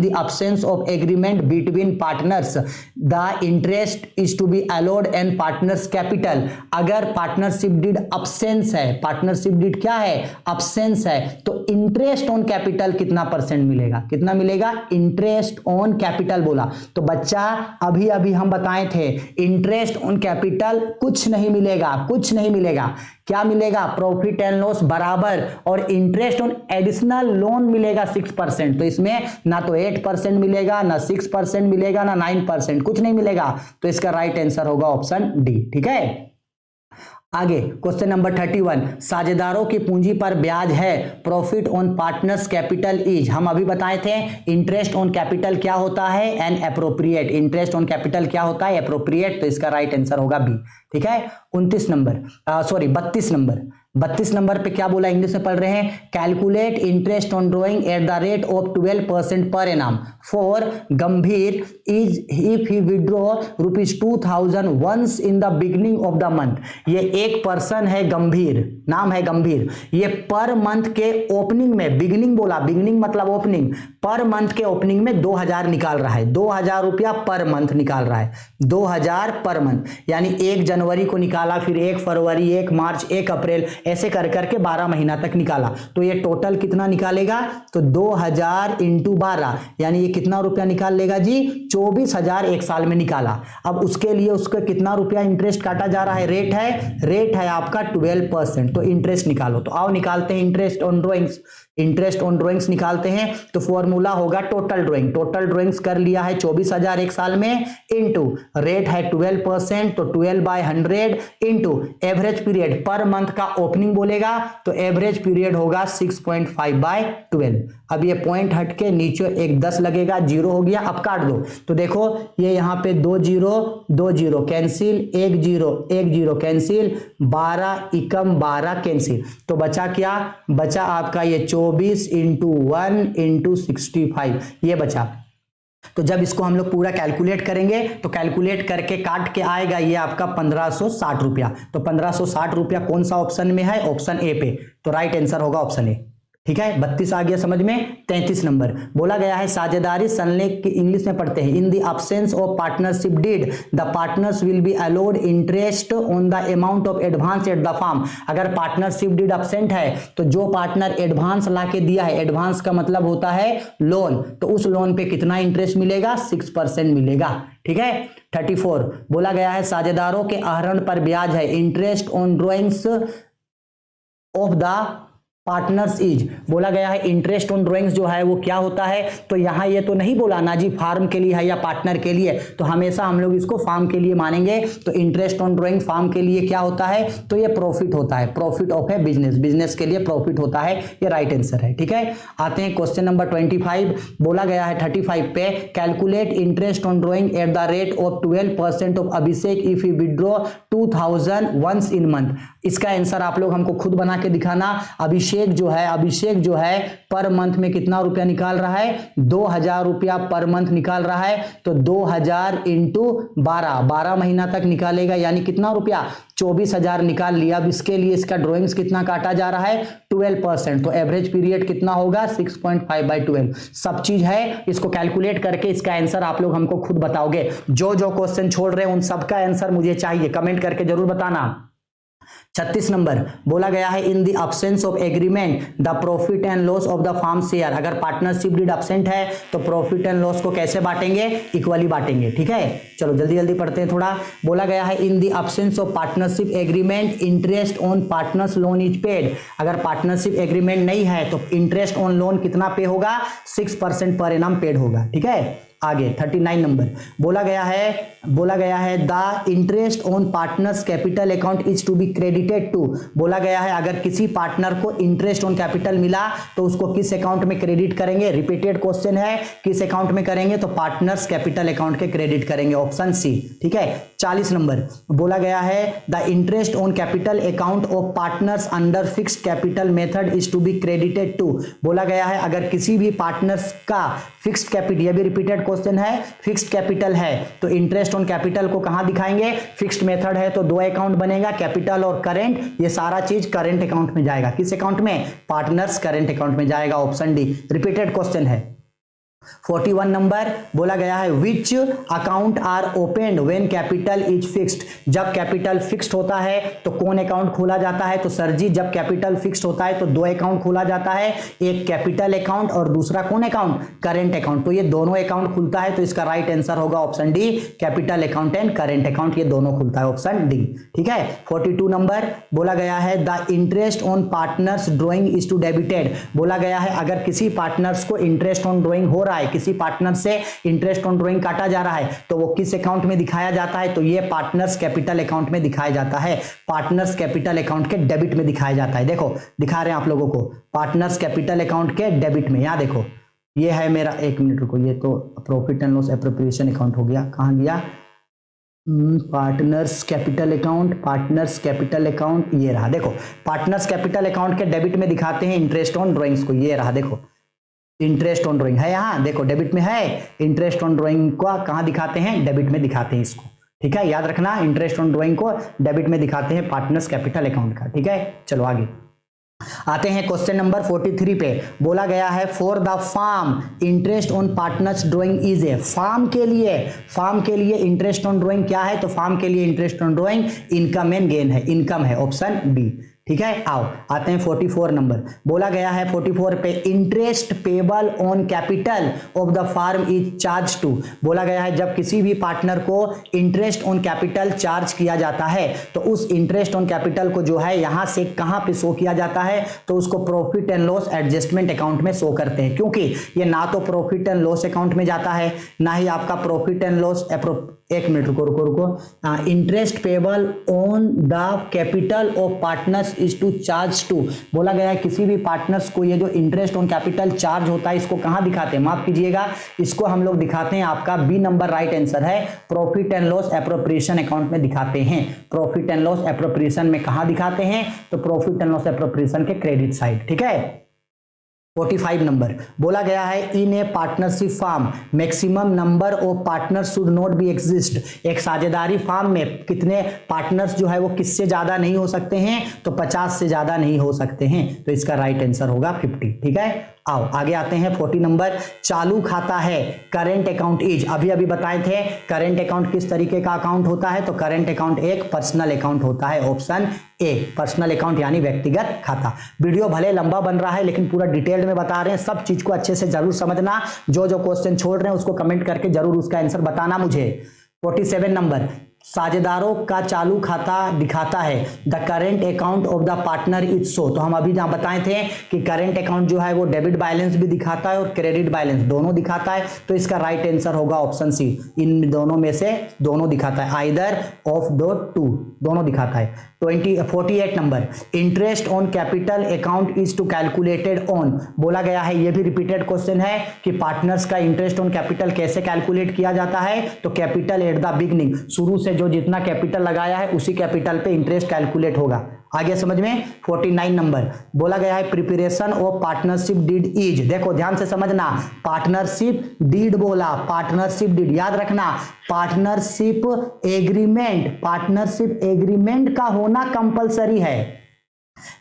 the absence of agreement between partners the interest is to be allowed and partners capital. अगर पार्टनरशिप डीड अब्सेंस है, पार्टनरशिप डीड क्या है, अब्सेंस है, तो इंटरेस्ट ऑन कैपिटल कितना परसेंट मिलेगा, कितना मिलेगा, इंटरेस्ट ऑन कैपिटल बोला। तो बच्चा अभी अभी हम बताए थे, इंटरेस्ट ऑन कैपिटल कुछ नहीं मिलेगा, कुछ नहीं मिलेगा। क्या मिलेगा, प्रॉफिट एंड लॉस बराबर, और इंटरेस्ट ऑन एडिशनल लोन मिलेगा 6%। तो इसमें ना तो 8% मिलेगा, ना 6% मिलेगा, ना 9%, कुछ नहीं मिलेगा। तो इसका राइट आंसर होगा ऑप्शन डी। ठीक है, आगे क्वेश्चन नंबर 31, साझेदारों की पूंजी पर ब्याज है, profit on partners capital is. हम अभी बताए थे इंटरेस्ट ऑन कैपिटल क्या होता है, N appropriate. Interest on capital क्या होता है, एप्रोप्रिएट। तो इसका राइट आंसर होगा बी। ठीक है, 32 नंबर पे क्या बोला, इंग्लिश में पढ़ रहे हैं। Calculate interest on drawing at the rate of 12% per annum for Gambhir is if he withdraw ₹2000 once in the beginning of the month. ये एक पर्सन है गंभीर, नाम है गंभीर, ये पर मंथ के ओपनिंग में, बिगिनिंग बोला, बिगिनिंग मतलब ओपनिंग, पर मंथ के ओपनिंग में 2000 निकाल रहा है, 2000 रुपया पर मंथ निकाल रहा है, 2000 पर मंथ, यानी 1 जनवरी को निकाला, फिर 1 फरवरी, 1 मार्च, 1 अप्रैल, ऐसे कर करके 12 महीना तक निकाला। तो ये टोटल कितना निकालेगा, तो 2000 इंटू 12, यानी ये कितना रुपया निकाल लेगा जी, 24,000 एक साल में निकाला। अब उसके लिए उसका कितना रुपया इंटरेस्ट काटा जा रहा है, रेट है आपका 12%। तो इंटरेस्ट निकालो। तो आओ निकालते हैं interest on drawings, interest on drawings निकालते हैं। तो फॉर्मूला होगा टोटल ड्रॉइंग, टोटल ड्रॉइंग्स कर लिया है 24,000 एक साल में, इंटू रेट है 12%, तो 12/100 into average period, per month का ओपनिंग बोलेगा, तो एवरेज पीरियड होगा 6.5/12। अब ये पॉइंट हट के नीचे एक 10 लगेगा, 0 हो गया। अब काट दो, तो देखो ये यहाँ पे 2 0 कैंसिल, 1 0 कैंसिल, 12 एकम 12 कैंसिल। तो बचा क्या, बचा आपका ये 24 इंटू 1 इंटू 65, ये बचा। तो जब इसको हम लोग पूरा कैलकुलेट करेंगे, तो कैलकुलेट करके काट के आएगा ये आपका 1560 रुपया। तो 1560 रुपया कौन सा ऑप्शन में है, ऑप्शन ए पे। तो राइट आंसर होगा ऑप्शन ए। ठीक है, 32 आ गया समझ में। 33 नंबर बोला गया है, साझेदारी संलेख, इंग्लिश में पढ़ते हैं। In the absence of partnership did the partners will be allowed interest on the amount of advance at the firm. अगर पार्टनरशिप डीड अब्सेंट है, तो जो पार्टनर एडवांस ला के दिया है, एडवांस का मतलब होता है लोन, तो उस लोन पे कितना इंटरेस्ट मिलेगा, 6% मिलेगा। ठीक है, 34 बोला गया है, साझेदारों के आहरण पर ब्याज है, interest on drawings of the partners is. बोला गया है इंटरेस्ट ऑन ड्रॉइंग्स जो है वो क्या होता है, तो यहां ये तो नहीं बोला ना जी फार्म के लिए है या पार्टनर के लिए, तो हमेशा हम लोग इसको फार्म के लिए मानेंगे। तो इंटरेस्ट ऑन ड्रॉइंग फार्म के लिए क्या होता है, तो ये प्रॉफिट होता है, profit of A business, business के लिए प्रॉफिट होता है। ये राइट आंसर है। ठीक है, आते हैं क्वेश्चन नंबर 25। बोला गया है 35 पे, calculate interest on drawing at the rate of 12% of Abhishek if you withdraw 2000 once in month. इसका आंसर आप लोग हमको खुद बना के दिखाना। अभिषेक जो है पर मंथ में कितना रुपया निकाल रहा है, 2000 रुपया पर मंथ निकाल रहा है। तो 2000 इंटू 12 महीना तक निकालेगा, यानी कितना रुपया, 24,000 निकाल लिया। अब इसके लिए इसका ड्रॉइंग्स कितना काटा जा रहा है, 12%। तो एवरेज पीरियड कितना होगा, 6.5/12। सब चीज है, इसको कैलकुलेट करके इसका आंसर आप लोग हमको खुद बताओगे। जो क्वेश्चन छोड़ रहे हैं उन सबका आंसर मुझे चाहिए, कमेंट करके जरूर बताना। 36 नंबर बोला गया है, in the absence of agreement the profit and loss of the firm share. अगर पार्टनरशिप डीड अब्सेंट है तो प्रॉफिट एंड लॉस को कैसे बांटेंगे, इक्वली बांटेंगे। ठीक है, चलो जल्दी पढ़ते हैं थोड़ा। बोला गया है, in the absence of partnership agreement interest on partners loan is paid. अगर पार्टनरशिप एग्रीमेंट नहीं है तो इंटरेस्ट ऑन लोन कितना पे होगा, 6% पर एनम पेड होगा। ठीक है, आगे 39 नंबर बोला गया है the interest on partners capital account is to be credit credited to, बोला गया है अगर किसी पार्टनर को इंटरेस्ट ऑन कैपिटल मिला तो उसको किस अकाउंट में क्रेडिट करेंगे, रिपीटेड क्वेश्चन है, किस अकाउंट में करेंगे तो पार्टनर्स कैपिटल अकाउंट के क्रेडिट करेंगे, ऑप्शन सी। ठीक है, 40 नंबर बोला गया है the interest on capital account of partners under fixed capital method is to be credited to, बोला गया है अगर किसी भी पार्टनर्स का फिक्स्ड कैपिटल, ये भी रिपीटेड क्वेश्चन है, फिक्स्ड कैपिटल है तो इंटरेस्ट ऑन कैपिटल को कहां दिखाएंगे, फिक्स्ड मेथड है तो दो अकाउंट बनेगा, कैपिटल और करंट, ये सारा चीज करंट अकाउंट में जाएगा, किस अकाउंट में, पार्टनर्स करंट अकाउंट में जाएगा, ऑप्शन डी, रिपीटेड क्वेश्चन है। 41 नंबर बोला गया है which account are opened when capital is fixed, जब कैपिटल फिक्स्ड होता है तो कौन अकाउंट खोला जाता है, तो सर जी जब कैपिटल फिक्स्ड होता है तो दो अकाउंट खोला जाता है, एक कैपिटल अकाउंट और दूसरा कौन अकाउंट, करेंट अकाउंट, तो ये दोनों अकाउंट खुलता है तो इसका राइट आंसर होगा option D, capital account and current account, ये दोनों खुलता है, ऑप्शन डी। ठीक है, 42 नंबर बोला गया है the interest on partners drawing is to debited, बोला गया है अगर किसी पार्टनर्स को इंटरेस्ट ऑन ड्रॉइंग हो रहा है, किसी पार्टनर से इंटरेस्ट ऑन ड्रॉइंग काटा जा रहा है तो वो किस अकाउंट में दिखाया जाता है, तो ये पार्टनर्स कैपिटल अकाउंट में दिखाया जाता है, पार्टनर्स कैपिटल अकाउंट के डेबिट में दिखाया जाता है, देखो दिखा रहे हैं आप लोगों को, पार्टनर्स कैपिटल अकाउंट के डेबिट में, यहां देखो ये है मेरा, एक मिनट रुको, ये तो profit and loss appropriation account हो गया, कहां गया, partners capital account, partners capital account, ये रहा, देखो पार्टनर्स कैपिटल अकाउंट के डेबिट में दिखाते हैं इंटरेस्ट ऑन ड्रॉइंग्स को, ये रहा देखो इंटरेस्ट ऑन ड्रॉइंग है, यहां देखो डेबिट में है, इंटरेस्ट ऑन ड्रॉइंग को कहां दिखाते हैं, डेबिट में दिखाते हैं इसको। ठीक है, याद रखना इंटरेस्ट ऑन ड्रॉइंग को डेबिट में दिखाते हैं पार्टनर्स कैपिटल अकाउंट का। ठीक है, चलो आगे आते हैं क्वेश्चन नंबर 43 पे, बोला गया है for the firm interest on partners drawing is a, firm के लिए इंटरेस्ट ऑन ड्रॉइंग क्या है, तो फार्म के लिए interest on drawing income and gain है, इनकम है, ऑप्शन बी। ठीक है, आओ आते हैं 44 नंबर, बोला गया है 44 पे interest payable on capital of the firm is charge to, बोला गया है जब किसी भी पार्टनर को इंटरेस्ट ऑन कैपिटल चार्ज किया जाता है तो उस इंटरेस्ट ऑन कैपिटल को जो है यहां से कहां पे शो किया जाता है, तो उसको profit and loss adjustment account में शो करते हैं, क्योंकि ये ना तो प्रॉफिट एंड लॉस अकाउंट में जाता है ना ही आपका प्रॉफिट एंड लॉस, एक मिनट रुको, interest payable on the capital of partners is to charge to, बोला गया है किसी भी पार्टनर्स को ये जो इंटरेस्ट ऑन कैपिटल चार्ज होता है इसको कहां दिखाते हैं, माफ कीजिएगा इसको हम लोग दिखाते हैं, आपका बी नंबर राइट आंसर है, profit and loss appropriation account में दिखाते हैं, प्रॉफिट एंड लॉस एप्रोप्रिएशन में कहां दिखाते हैं, तो प्रॉफिट एंड लॉस एप्रोप्रिएशन के क्रेडिट साइड। ठीक है, 45 नंबर बोला गया है in a partnership firm maximum number of partners should not be exist, एक साझेदारी फार्म में कितने पार्टनर्स जो है वो किससे ज्यादा नहीं हो सकते हैं, तो 50 से ज्यादा नहीं हो सकते हैं, तो इसका राइट आंसर होगा 50। ठीक है, आओ आगे आते हैं 40 नंबर, चालू खाता है करेंट अकाउंट इज, अभी बताए थे करेंट अकाउंट किस तरीके का अकाउंट होता है, तो करेंट अकाउंट एक पर्सनल अकाउंट होता है, ऑप्शन ए, पर्सनल अकाउंट यानी व्यक्तिगत खाता। वीडियो भले लंबा बन रहा है लेकिन पूरा डिटेल में बता रहे हैं, सब चीज को अच्छे से जरूर समझना, जो क्वेश्चन छोड़ रहे हैं उसको कमेंट करके जरूर उसका आंसर बताना मुझे। 47 नंबर, साझेदारों का चालू खाता दिखाता है the current account of the partner is so, तो हम अभी जहां बताए थे कि करेंट अकाउंट जो है वो डेबिट बैलेंस भी दिखाता है और क्रेडिट बैलेंस दोनों दिखाता है, तो इसका राइट आंसर होगा ऑप्शन सी, इन दोनों में से दोनों दिखाता है, आइदर ऑफ द टू, दोनों दिखाता है। 48 number, interest on capital account is to calculated on, बोला गया है ये भी रिपीटेड क्वेश्चन है कि पार्टनर्स का इंटरेस्ट ऑन कैपिटल कैसे कैलकुलेट किया जाता है, तो कैपिटल एट द बिगनिंग, शुरू से जो जितना कैपिटल लगाया है उसी कैपिटल पे इंटरेस्ट कैलकुलेट होगा, आगे समझ में। 49 नंबर, बोला गया है preparation of partnership deed is, देखो ध्यान से समझना, पार्टनरशिप डीड बोला, पार्टनरशिप डीड याद रखना, पार्टनरशिप एग्रीमेंट का होना कंपलसरी है,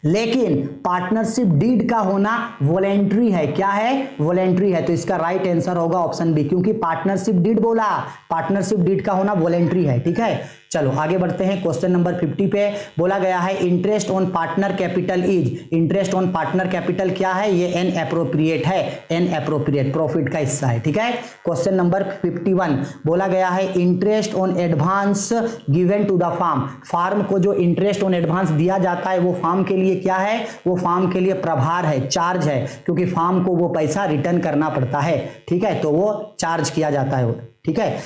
लेकिन पार्टनरशिप डीड का होना वॉलेंट्री है, क्या है, वॉलेंट्री है, तो इसका राइट आंसर होगा ऑप्शन बी, क्योंकि पार्टनरशिप डीड बोला, पार्टनरशिप डीड का होना वॉलेंट्री है। ठीक है, चलो आगे बढ़ते हैं क्वेश्चन नंबर 50 पे, बोला गया है interest on partner capital is, interest on partner capital क्या है, ये एन एप्रोप्रिएट है, एन एप्रोप्रिएट प्रॉफिट का हिस्सा है। ठीक है, क्वेश्चन नंबर 51, बोला गया है interest on advance given to the firm, firm को जो इंटरेस्ट ऑन एडवांस दिया जाता है वो फार्म के लिए क्या है, वो फार्म के लिए प्रभार है, चार्ज है, क्योंकि फार्म को वो पैसा रिटर्न करना पड़ता है। ठीक है, तो वो चार्ज किया जाता है। ठीक है।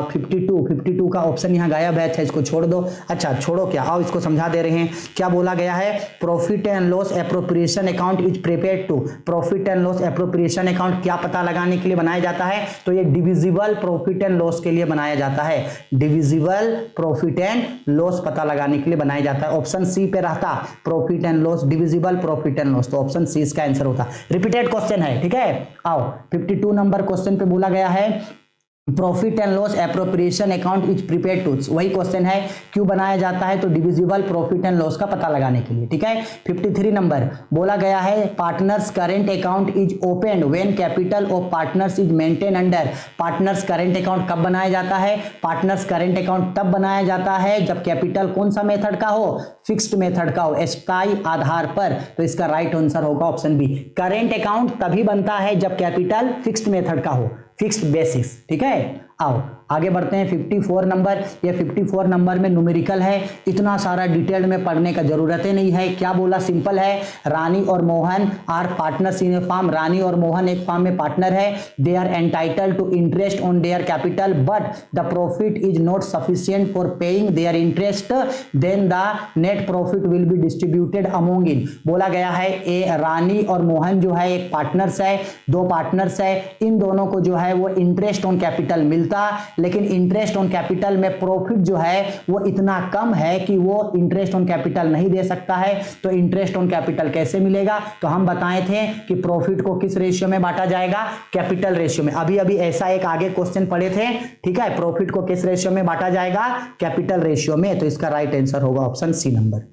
52 का ऑप्शन यहाँ गायब है। अच्छा इसको छोड़ दो। अच्छा छोड़ो क्या, आओ इसको समझा दे रहे हैं। क्या बोला गया है, profit and loss appropriation account is prepared to, profit and loss appropriation account क्या पता लगाने के लिए बनाया जाता है, तो ये डिविजिबल प्रॉफिट एंड लॉस के लिए बनाया जाता है। डिविजिबल प्रॉफिट एंड लॉस पता लगाने के लिए बनाया जाता है। ऑप्शन सी पे रहता profit and loss, divisible profit and loss, तो ऑप्शन सी इसका आंसर होता। रिपीटेड क्वेश्चन है, ठीक है। आओ 52 नंबर क्वेश्चन पे बोला गया है profit and loss appropriation account is prepared to, वही क्वेश्चन है, क्यों बनाया जाता है, तो डिविजिबल प्रॉफिट एंड लॉस का पता लगाने के लिए, ठीक है। 53 नंबर बोला गया है partners current account is opened when capital of partners is maintain under, partners current account कब बनाया जाता है, पार्टनर्स करेंट अकाउंट तब बनाया जाता है जब कैपिटल कौन सा मेथड का हो, फिक्स्ड मेथड का हो, अस्थायी आधार पर, तो इसका राइट आंसर होगा ऑप्शन बी। करेंट अकाउंट तभी बनता है जब कैपिटल फिक्स्ड मेथड का हो, फिक्स्ड बेसिस, ठीक है। आओ आगे बढ़ते हैं 54 नंबर। ये 54 नंबर में न्यूमेरिकल है, इतना सारा डिटेल में पढ़ने का जरूरत ही नहीं है। क्या बोला, सिंपल है, रानी और Mohan are partners in a firm, Rani और मोहन एक फार्म में पार्टनर है, they are entitled to interest on their capital but the profit is not sufficient for paying their interest, then the net profit will be distributed among in. बोला गया है ए रानी और मोहन जो है एक पार्टनर्स है, दो पार्टनर्स है, इन दोनों को जो है वो इंटरेस्ट ऑन कैपिटल मिलता, लेकिन इंटरेस्ट ऑन कैपिटल में प्रॉफिट जो है वो इतना कम है कि वो इंटरेस्ट ऑन कैपिटल नहीं दे सकता है। तो इंटरेस्ट ऑन कैपिटल कैसे मिलेगा, तो हम बताए थे कि प्रॉफिट को किस रेशियो में बांटा जाएगा, कैपिटल रेशियो में। अभी अभी ऐसा एक आगे क्वेश्चन पढ़े थे, ठीक है, प्रॉफिट को किस रेशियो में बांटा जाएगा, कैपिटल रेशियो में, तो इसका राइट आंसर होगा ऑप्शन सी नंबर।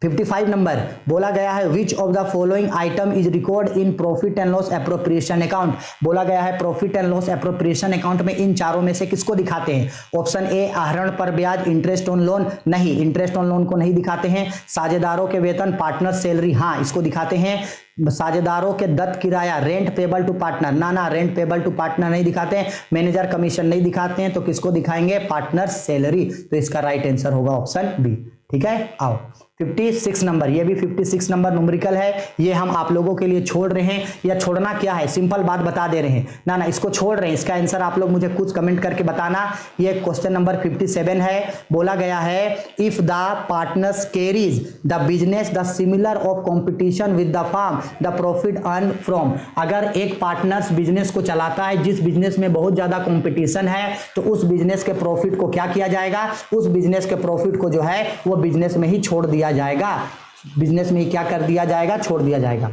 55 नंबर बोला गया है which of the following item is record in profit and loss appropriation account, बोला गया है profit and loss appropriation account में इन चारों में से किसको दिखाते हैं। ऑप्शन ए आहरण पर ब्याज, इंटरेस्ट ऑन लोन, नहीं, इंटरेस्ट ऑन लोन को नहीं दिखाते हैं। साझेदारों के वेतन, पार्टनर सैलरी, हाँ इसको दिखाते हैं। साझेदारों के दत्त किराया, रेंट पेबल टू पार्टनर, ना रेंट पेबल टू पार्टनर नहीं दिखाते हैं। मैनेजर कमीशन नहीं दिखाते हैं, तो किसको दिखाएंगे, पार्टनर सैलरी, तो इसका राइट आंसर होगा ऑप्शन बी, ठीक है। आओ 56 नंबर, ये भी 56 नंबर न्यूमेरिकल है, ये हम आप लोगों के लिए छोड़ रहे हैं। या छोड़ना क्या है, सिंपल बात बता दे रहे हैं, ना इसको छोड़ रहे हैं, इसका आंसर आप लोग मुझे कुछ कमेंट करके बताना। ये क्वेश्चन नंबर 57 है, बोला गया है if the partners carries the business the similar of competition with the firm the profit earn from, अगर एक पार्टनर्स बिजनेस को चलाता है जिस बिजनेस में बहुत ज्यादा कंपटीशन है, तो उस बिजनेस के प्रॉफिट को क्या किया जाएगा, उस बिजनेस के प्रॉफिट को जो है वो बिजनेस में ही छोड़ दिया जाएगा, बिजनेस में ही क्या कर दिया जाएगा, छोड़ दिया जाएगा।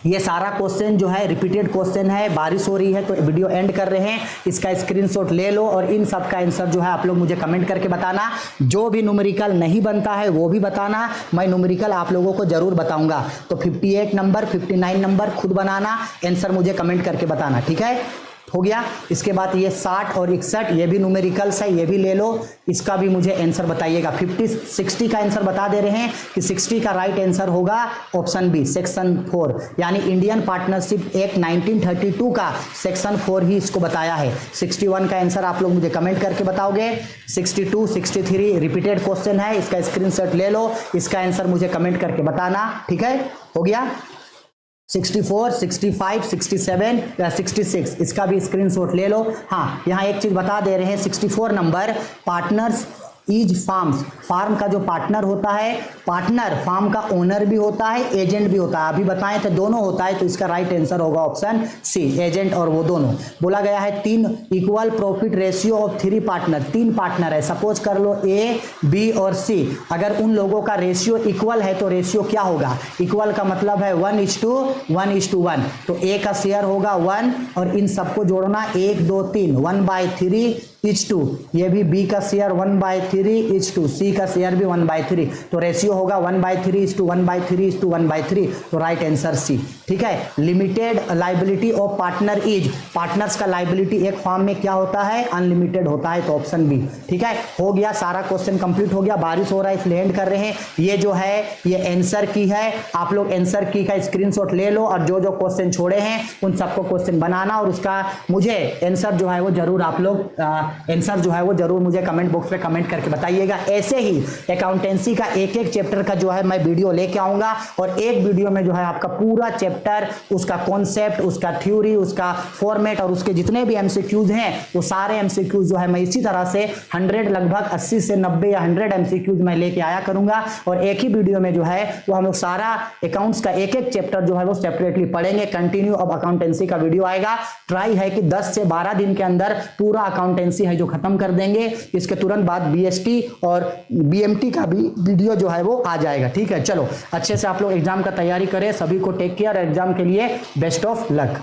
ये सारा क्वेश्चन जो है रिपीटेड क्वेश्चन है, बारिश हो रही है तो वीडियो एंड कर रहे हैं, इसका स्क्रीनशॉट ले लो और इन सब का आंसर जो है आप लोग मुझे कमेंट करके बताना। जो भी न्यूमेरिकल नहीं बनता है वो भी बताना, मैं न्यूमेरिकल आप लोगों को जरूर बताऊंगा। तो 58 नंबर 59 नंबर खुद बनाना, आंसर मुझे कमेंट करके बताना, ठीक है, हो गया। इसके बाद ये 60 और 61 ये भी न्यूमेरिकल्स है, ये भी ले लो, इसका भी मुझे आंसर बताइएगा। 60 का आंसर बता दे रहे हैं कि 60 का राइट आंसर होगा ऑप्शन बी, सेक्शन 4, यानी इंडियन पार्टनरशिप एक्ट 1932 का सेक्शन 4 ही इसको बताया है। 61 का आंसर आप लोग मुझे कमेंट करके बताओगे। 62 63 रिपीटेड क्वेश्चन है, इसका स्क्रीनशॉट ले लो, इसका आंसर मुझे कमेंट करके बताना, ठीक है, हो गया। 64 65 67 या 66 इसका भी स्क्रीनशॉट ले लो। हाँ यहाँ एक चीज बता दे रहे हैं, 64 number partners is firms, firm का जो पार्टनर होता है, पार्टनर फार्म का ओनर भी होता है, एजेंट भी होता है, अभी बताएं तो दोनों होता है, तो इसका राइट आंसर होगा ऑप्शन सी, एजेंट और वो दोनों। बोला गया है 3 equal profit ratio of 3 partner, 3 partner है, सपोज कर लो ए बी और सी, अगर उन लोगों का रेशियो इक्वल है तो रेशियो क्या होगा, इक्वल का मतलब है 1:1, तो ए का शेयर होगा 1 और इन सबको जोड़ना 1 2 3 1/3:2, ये भी बी का शेयर 1/3:2, सी का शेयर भी 1/3, तो रेशियो होगा 1/3:1/3:1/3, तो राइट आंसर सी, ठीक है। Limited liability of partner is, partners का लाइबिलिटी एक फॉर्म में क्या होता है, अनलिमिटेड होता है, तो ऑप्शन बी, ठीक है, हो गया। सारा क्वेश्चन कंप्लीट हो गया, बारिश हो रहा है इसलिए एंड कर रहे हैं। ये जो है ये आंसर की है, आप लोग आंसर की का स्क्रीनशॉट ले लो और जो जो क्वेश्चन छोड़े हैं उन सबको क्वेश्चन बनाना और उसका मुझे आंसर जो है वो जरूर आप लोग आंसर जो है वो जरूर मुझे कमेंट बॉक्स में कमेंट करके बताइएगा। ऐसे ही अकाउंटेंसी का एक एक चैप्टर का जो है मैं वीडियो लेके आऊंगा और एक वीडियो में जो है आपका पूरा चैप्टर, उसका कॉन्सेप्ट, उसका थ्योरी, उसका फॉर्मेट और उसके जितने भी एमसीक्यूज हैं वो सारे एमसीक्यूज जो है मैं इसी तरह से 100 लगभग 80 से 90 या 100 एमसीक्यूज मैं लेके आया करूंगा और एक ही वीडियो में जो है वो हम लोग सारा अकाउंट्स का एक एक चैप्टर जो है वो सेपरेटली पढ़ेंगे। कंटिन्यू अब अकाउंटेंसी का वीडियो आएगा। ट्राई है कि 10 से 12 दिन के अंदर पूरा अकाउंटेंसी है जो खत्म कर देंगे। इसके तुरंत बाद बीएसटी और बीएमटी का भी वीडियो जो है वो आ जाएगा। ठीक है, चलो अच्छे से आप लोग एग्जाम का तैयारी करें। सभी को टेक केयर, एग्जाम के लिए बेस्ट ऑफ लक।